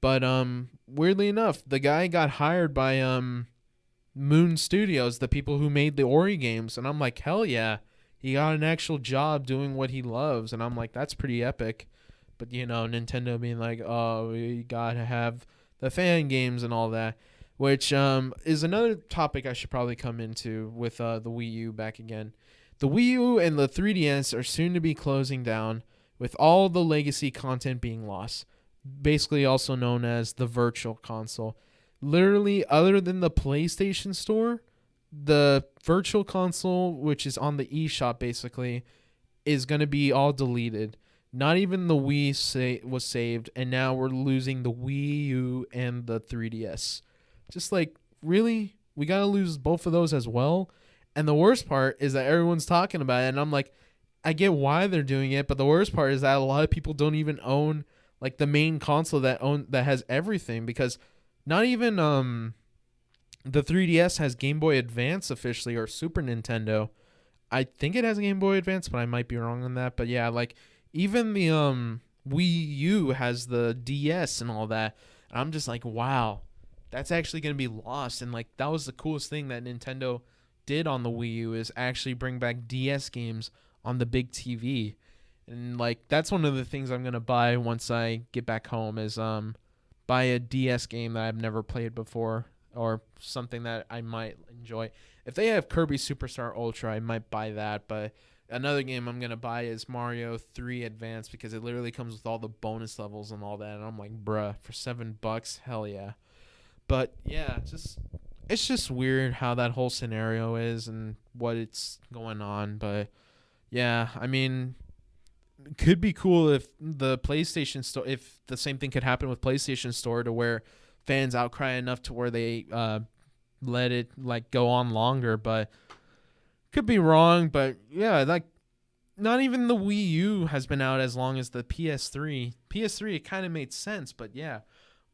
But weirdly enough, the guy got hired by Moon Studios, the people who made the Ori games, and I'm like, hell yeah. He got an actual job doing what he loves, and I'm like, that's pretty epic. But Nintendo being like, oh, we gotta have the fan games and all that, which is another topic I should probably come into with the Wii U back again. The Wii U and the 3DS are soon to be closing down, with all the legacy content being lost, basically also known as the Virtual Console. Literally, other than the PlayStation Store, the Virtual Console, which is on the eShop basically, is going to be all deleted. Not even the Wii was saved, and now we're losing the Wii U and the 3DS. Just like, really? We got to lose both of those as well? And the worst part is that everyone's talking about it, and I'm like, I get why they're doing it, but the worst part is that a lot of people don't even own like the main console that has everything, because not even the 3DS has Game Boy Advance officially, or Super Nintendo. I think it has a Game Boy Advance, but I might be wrong on that. But yeah, like even the Wii U has the DS and all that. And I'm just like, wow, that's actually going to be lost. And like that was the coolest thing that Nintendo did on the Wii U, is actually bring back DS games on the big TV. And like that's one of the things I'm going to buy once I get back home, is buy a DS game that I've never played before, or something that I might enjoy. If they have Kirby Superstar Ultra, I might buy that. But another game I'm going to buy is Mario 3 Advance, because it literally comes with all the bonus levels and all that. And I'm like, bruh, for $7, hell yeah. But yeah, it's just weird how that whole scenario is and what it's going on. But yeah, I mean, it could be cool if the PlayStation Store, if the same thing could happen with PlayStation Store, to where fans outcry enough to where they let it like go on longer. But could be wrong. But yeah, like not even the Wii U has been out as long as the PS3. PS3, it kind of made sense, but yeah,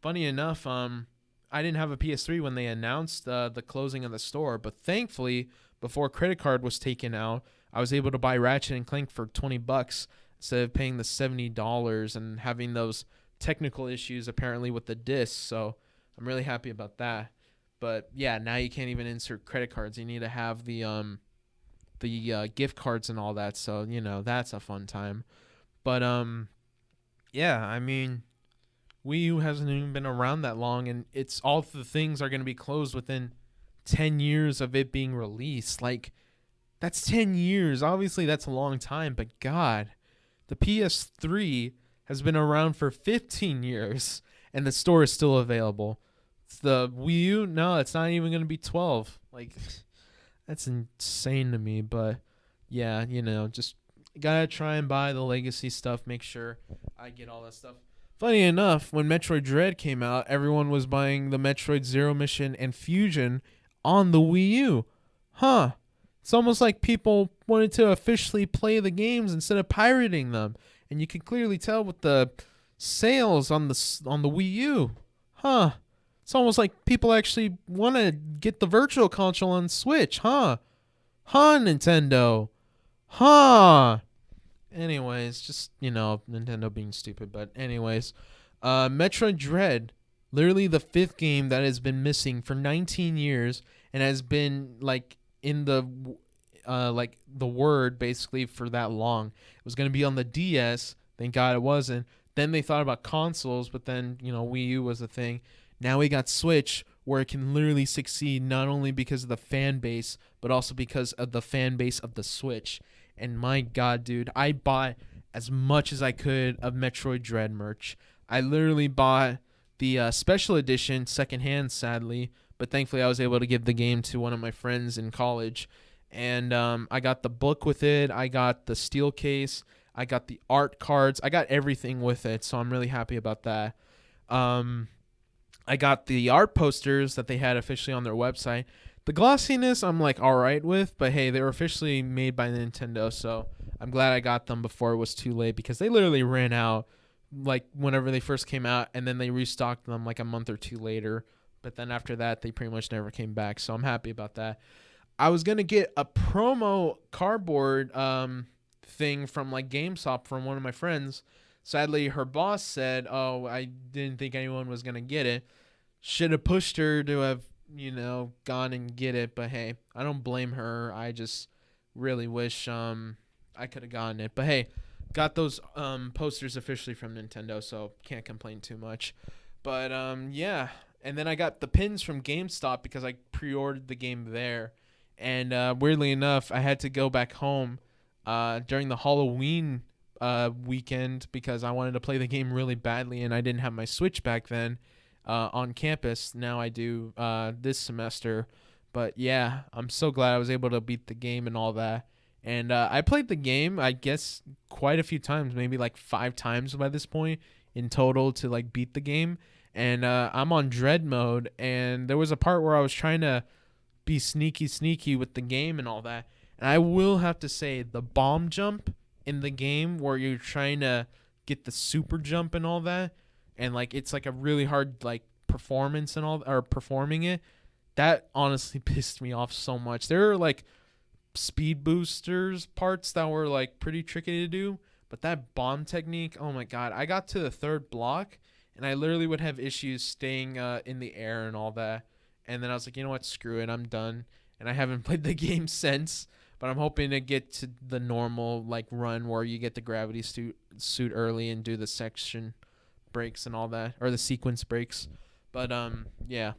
funny enough, I didn't have a PS3 when they announced the closing of the store, but thankfully, before credit card was taken out, I was able to buy Ratchet and Clank for $20 instead of paying the $70 and having those technical issues apparently with the disc. So I'm really happy about that. But yeah, now you can't even insert credit cards. You need to have the gift cards and all that. So that's a fun time. But yeah, I mean, Wii U hasn't even been around that long, and it's all the things are going to be closed within 10 years of it being released. Like, that's 10 years. Obviously, that's a long time, but God, the PS3 has been around for 15 years, and the store is still available. The Wii U, no, it's not even going to be 12. Like, that's insane to me, but yeah, just gotta try and buy the legacy stuff, make sure I get all that stuff. Funny enough, when Metroid Dread came out, everyone was buying the Metroid Zero Mission and Fusion on the Wii U. Huh. It's almost like people wanted to officially play the games instead of pirating them. And you can clearly tell with the sales on the Wii U. Huh. It's almost like people actually want to get the Virtual Console on Switch. Huh. Huh, Nintendo. Huh. Anyways, just, Nintendo being stupid. But anyways, Metroid Dread, literally the 5th game that has been missing for 19 years and has been like in the the word basically for that long. It was going to be on the DS. Thank God it wasn't. Then they thought about consoles, but then, Wii U was a thing. Now we got Switch, where it can literally succeed not only because of the fan base, but also because of the fan base of the Switch. And my God, dude, I bought as much as I could of Metroid Dread merch. I literally bought the special edition secondhand, sadly, but thankfully I was able to give the game to one of my friends in college. And I got the book with it. I got the steel case. I got the art cards. I got everything with it, so I'm really happy about that. Um, I got the art posters that they had officially on their website. The glossiness I'm like all right with, but hey, they were officially made by Nintendo, so I'm glad I got them before it was too late because they literally ran out like whenever they first came out, and then they restocked them like a month or two later. But then after that, they pretty much never came back, so I'm happy about that. I was gonna get a promo cardboard thing from like GameStop from one of my friends. Sadly, her boss said, "Oh, I didn't think anyone was gonna get it." Should have pushed her to have gone and get it. But hey, I don't blame her. I just really wish I could have gotten it. But hey, got those posters officially from Nintendo, so can't complain too much. But yeah, and then I got the pins from GameStop because I pre-ordered the game there. And weirdly enough, I had to go back home during the Halloween weekend because I wanted to play the game really badly, and I didn't have my Switch back then on campus. Now I do this semester. But yeah, I'm so glad I was able to beat the game and all that. And I played the game, I guess, quite a few times, maybe like 5 times by this point in total to like beat the game. And I'm on dread mode, and there was a part where I was trying to be sneaky with the game and all that. And I will have to say the bomb jump in the game where you're trying to get the super jump and all that, and like it's like a really hard like performance and all, or performing it, that honestly pissed me off so much. There are like speed boosters parts that were like pretty tricky to do, but that bomb technique, oh my god, I got to the 3rd block and I literally would have issues staying in the air and all that. And then I was like, you know what, screw it, I'm done. And I haven't played the game since, but I'm hoping to get to the normal like run where you get the gravity suit early and do the section breaks and all that, or the sequence breaks. But yeah,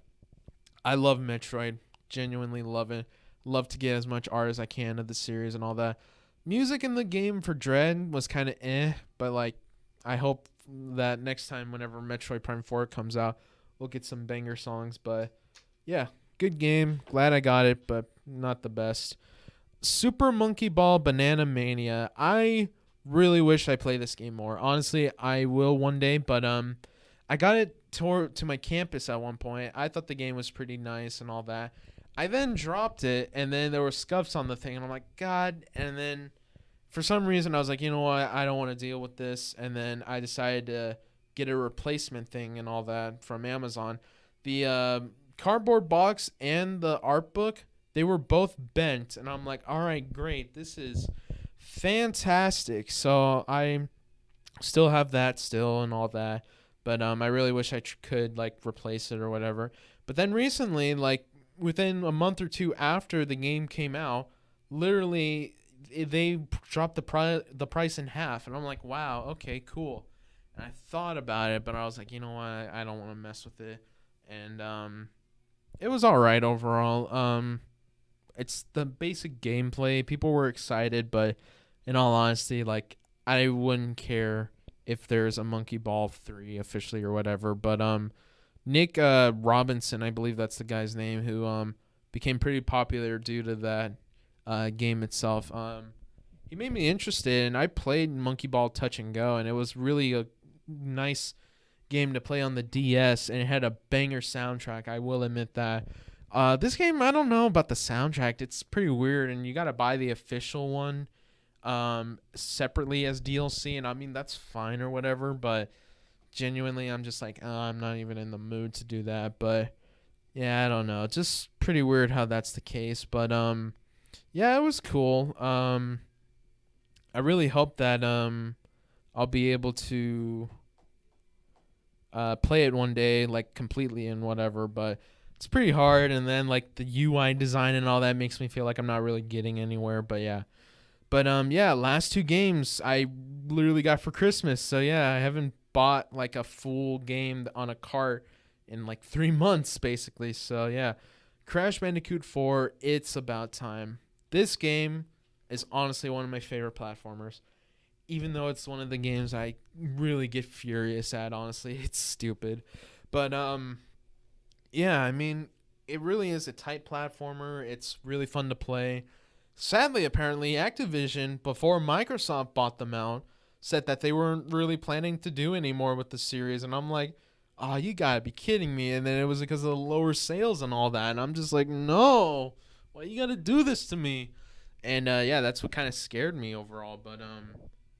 I love Metroid, genuinely love it. Love to get as much art as I can of the series and all that. Music in the game for Dread was kind of but like I hope that next time whenever Metroid Prime 4 comes out, we'll get some banger songs. But yeah, good game. Glad I got it, but not the best. Super Monkey Ball Banana Mania. I really wish I played this game more. Honestly, I will one day, but I got it to my campus at one point. I thought the game was pretty nice and all that. I then dropped it, and then there were scuffs on the thing, and I'm like, God. And then for some reason, I was like, you know what? I don't want to deal with this. And then I decided to get a replacement thing and all that from Amazon. The cardboard box and the art book, they were both bent, and I'm like, all right, great. This is fantastic. So I still have that still and all that. But I really wish I could like replace it or whatever. But then recently, like within a month or two after the game came out, literally they dropped the price in half, and I'm like, wow, okay, cool. And I thought about it, but I was like, you know what, I don't want to mess with it. And it was all right overall. It's the basic gameplay. People were excited, but in all honesty, like I wouldn't care if there's a Monkey Ball 3 officially or whatever. But Nick Robinson, I believe that's the guy's name, who became pretty popular due to that game itself. He made me interested, and I played Monkey Ball Touch and Go, and it was really a nice game to play on the DS, and it had a banger soundtrack. I will admit that. This game, I don't know about the soundtrack. It's pretty weird, and you got to buy the official one separately as DLC, and I mean, that's fine or whatever, but genuinely, I'm just like, I'm not even in the mood to do that. But yeah, I don't know. It's just pretty weird how that's the case. But yeah, it was cool. I really hope that I'll be able to play it one day, like completely and whatever. But it's pretty hard, and then like the UI design and all that makes me feel like I'm not really getting anywhere. But yeah. But yeah, last 2 games I literally got for Christmas. So yeah, I haven't bought like a full game on a cart in like 3 months basically. So yeah, Crash Bandicoot 4, it's about time. This game is honestly one of my favorite platformers. Even though it's one of the games I really get furious at, honestly. It's stupid. But yeah, I mean, it really is a tight platformer. It's really fun to play. Sadly, apparently, Activision, before Microsoft bought them out, said that they weren't really planning to do any more with the series. And I'm like, oh, you gotta be kidding me. And then it was because of the lower sales and all that. And I'm just like, no, why you gotta do this to me? And yeah, that's what kind of scared me overall. But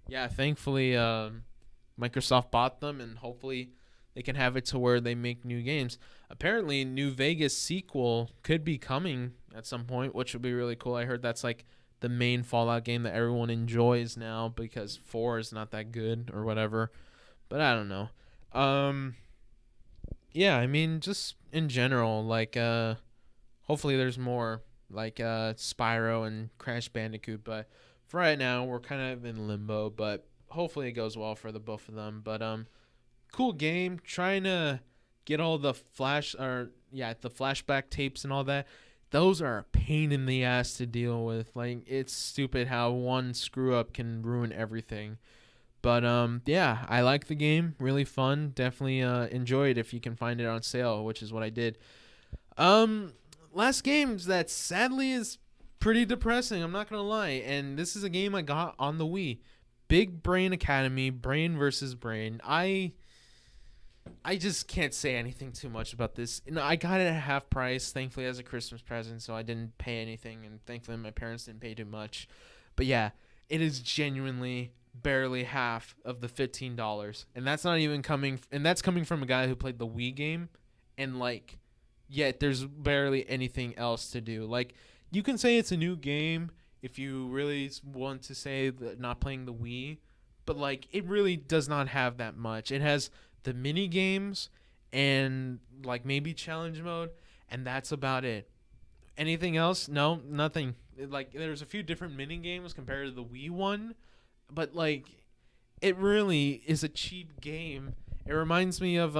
yeah, thankfully, Microsoft bought them, and hopefully they can have it to where they make new games. Apparently, New Vegas sequel could be coming at some point, which would be really cool. I heard that's like the main Fallout game that everyone enjoys now because 4 is not that good or whatever. But I don't know. Yeah, I mean, just in general, like hopefully there's more like Spyro and Crash Bandicoot, but for right now we're kind of in limbo, but hopefully it goes well for the both of them. But cool game. Trying to get all the the flashback tapes and all that. Those are a pain in the ass to deal with. Like, it's stupid how one screw up can ruin everything. But yeah, I like the game. Really fun. Definitely enjoy it if you can find it on sale, which is what I did. Um, Last games that sadly is pretty depressing. I'm not gonna lie. And this is a game I got on the Wii. Big Brain Academy, Brain versus Brain. I just can't say anything too much about this. You know, I got it at half price, thankfully, as a Christmas present, so I didn't pay anything, and thankfully my parents didn't pay too much. But yeah, it is genuinely barely half of the $15, and that's not even coming. And that's coming from a guy who played the Wii game, and like, yet there's barely anything else to do. Like, you can say it's a new game if you really want to say that not playing the Wii, but like, it really does not have that much. It has the mini games and like maybe challenge mode, and that's about it. Anything else? No, nothing. Like, there's a few different mini games compared to the Wii one, but like, it really is a cheap game. It reminds me of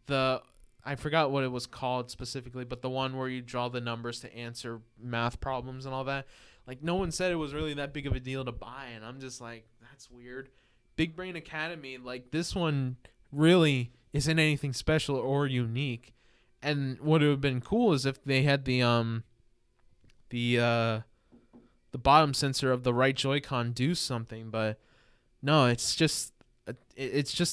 the I forgot what it was called specifically, but the one where you draw the numbers to answer math problems and all that. Like, no one said it was really that big of a deal to buy, and I'm just like, that's weird. Big Brain Academy, like, this one really isn't anything special or unique. And what would have been cool is if they had the the bottom sensor of the right Joy-Con do something, but no, it's just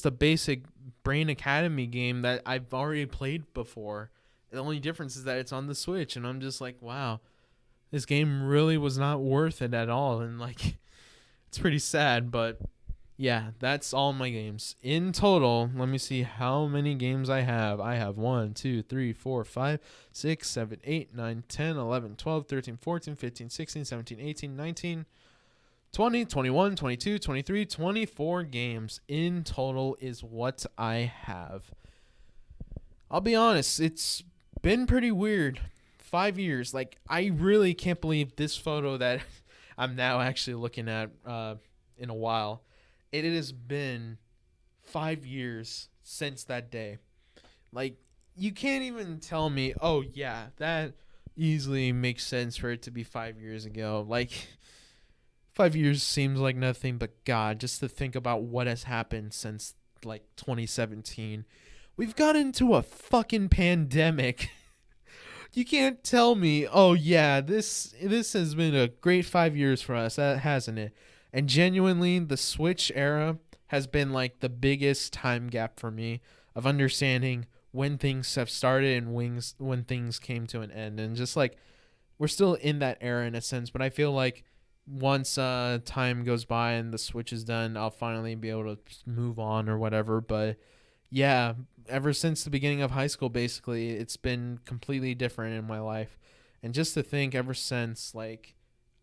a basic Brain Academy game that I've already played before. The only difference is that it's on the Switch, and I'm just like, wow, this game really was not worth it at all. And like, it's pretty sad, but yeah, that's all my games. In total, let me see how many games I have. I have 1, 2, 3, 4, 5, 6, 7, 8, 9, 10, 11, 12, 13, 14, 15, 16, 17, 18, 19, 20, 21, 22, 23, 24 games in total is what I have. I'll be honest, it's been pretty weird. 5 years. Like, I really can't believe this photo that I'm now actually looking at in a while. It has been 5 years since that day. Like, you can't even tell me, oh, yeah, that easily makes sense for it to be 5 years ago. Like, 5 years seems like nothing, but God, just to think about what has happened since, like, 2017. We've got into a fucking pandemic. You can't tell me, oh, yeah, this has been a great 5 years for us, hasn't it? And genuinely, the Switch era has been like the biggest time gap for me of understanding when things have started and when things came to an end. And just like, we're still in that era in a sense, but I feel like once time goes by and the Switch is done, I'll finally be able to move on or whatever. But yeah, ever since the beginning of high school, basically, it's been completely different in my life. And just to think, ever since, like,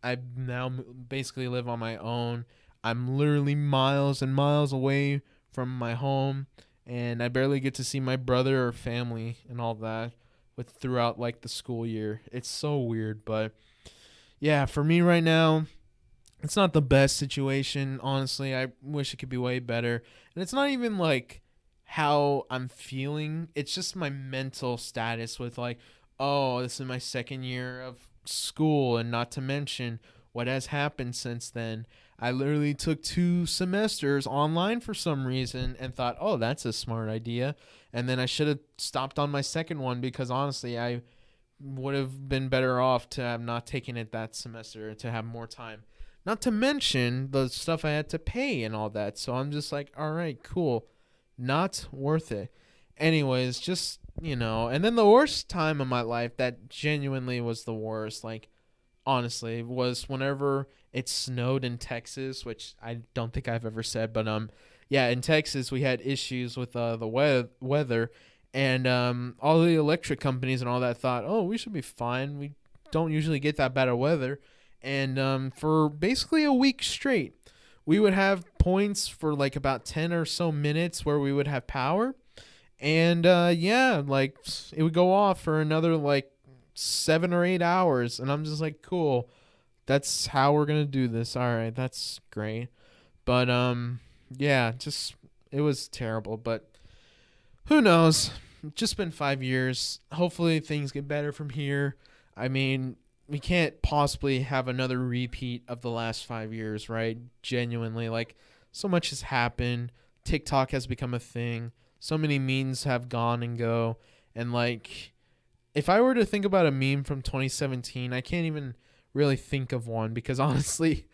I now basically live on my own. I'm literally miles and miles away from my home, and I barely get to see my brother or family and all that with throughout like the school year. It's so weird, but yeah, for me right now, it's not the best situation. Honestly, I wish it could be way better. And it's not even like how I'm feeling. It's just my mental status with like, oh, this is my second year of school, and not to mention what has happened since then. I literally took 2 semesters online for some reason and thought, oh, that's a smart idea. And then I should have stopped on my second one because honestly, I would have been better off to have not taken it that semester, to have more time. Not to mention the stuff I had to pay and all that. So I'm just like, all right, cool. Not worth it. Anyways, just, and then the worst time of my life that genuinely was the worst, like, honestly, was whenever it snowed in Texas, which I don't think I've ever said, but yeah, in Texas we had issues with the weather, and all the electric companies and all that thought, oh, we should be fine. We don't usually get that bad of weather, and for basically a week straight, we would have points for like about 10 or so minutes where we would have power, and yeah, like it would go off for another like 7 or 8 hours, and I'm just like, cool, that's how we're gonna do this. All right, that's great. But yeah, just it was terrible. But who knows? It's just been 5 years. Hopefully things get better from here. I mean, we can't possibly have another repeat of the last 5 years, right? Genuinely, like, so much has happened. TikTok has become a thing. So many memes have gone and go, and like, if I were to think about a meme from 2017, I can't even really think of one because honestly,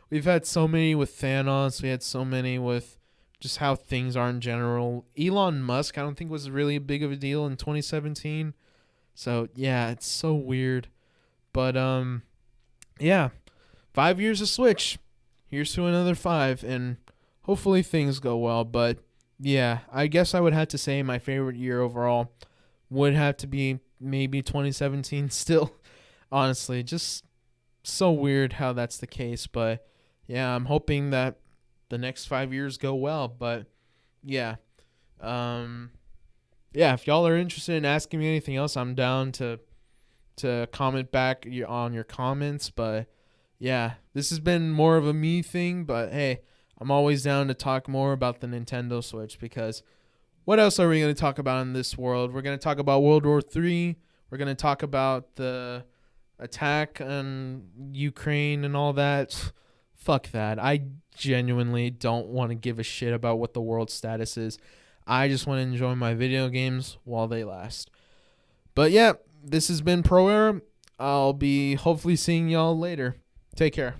we've had so many with Thanos. We had so many with just how things are in general. Elon Musk, I don't think was really big of a deal in 2017. So yeah, it's so weird. But yeah, 5 years of Switch. Here's to another 5, and hopefully things go well. But yeah, I guess I would have to say my favorite year overall would have to be maybe 2017 still. Honestly, just so weird how that's the case. But yeah, I'm hoping that the next 5 years go well. But yeah, yeah, if y'all are interested in asking me anything else, I'm down to comment back on your comments. But yeah, this has been more of a me thing, but hey, I'm always down to talk more about the Nintendo Switch, because what else are we going to talk about in this world? We're going to talk about World War III. We're going to talk about the attack on Ukraine and all that. Fuck that. I genuinely don't want to give a shit about what the world status is. I just want to enjoy my video games while they last. But yeah, this has been Pro Era. I'll be hopefully seeing y'all later. Take care.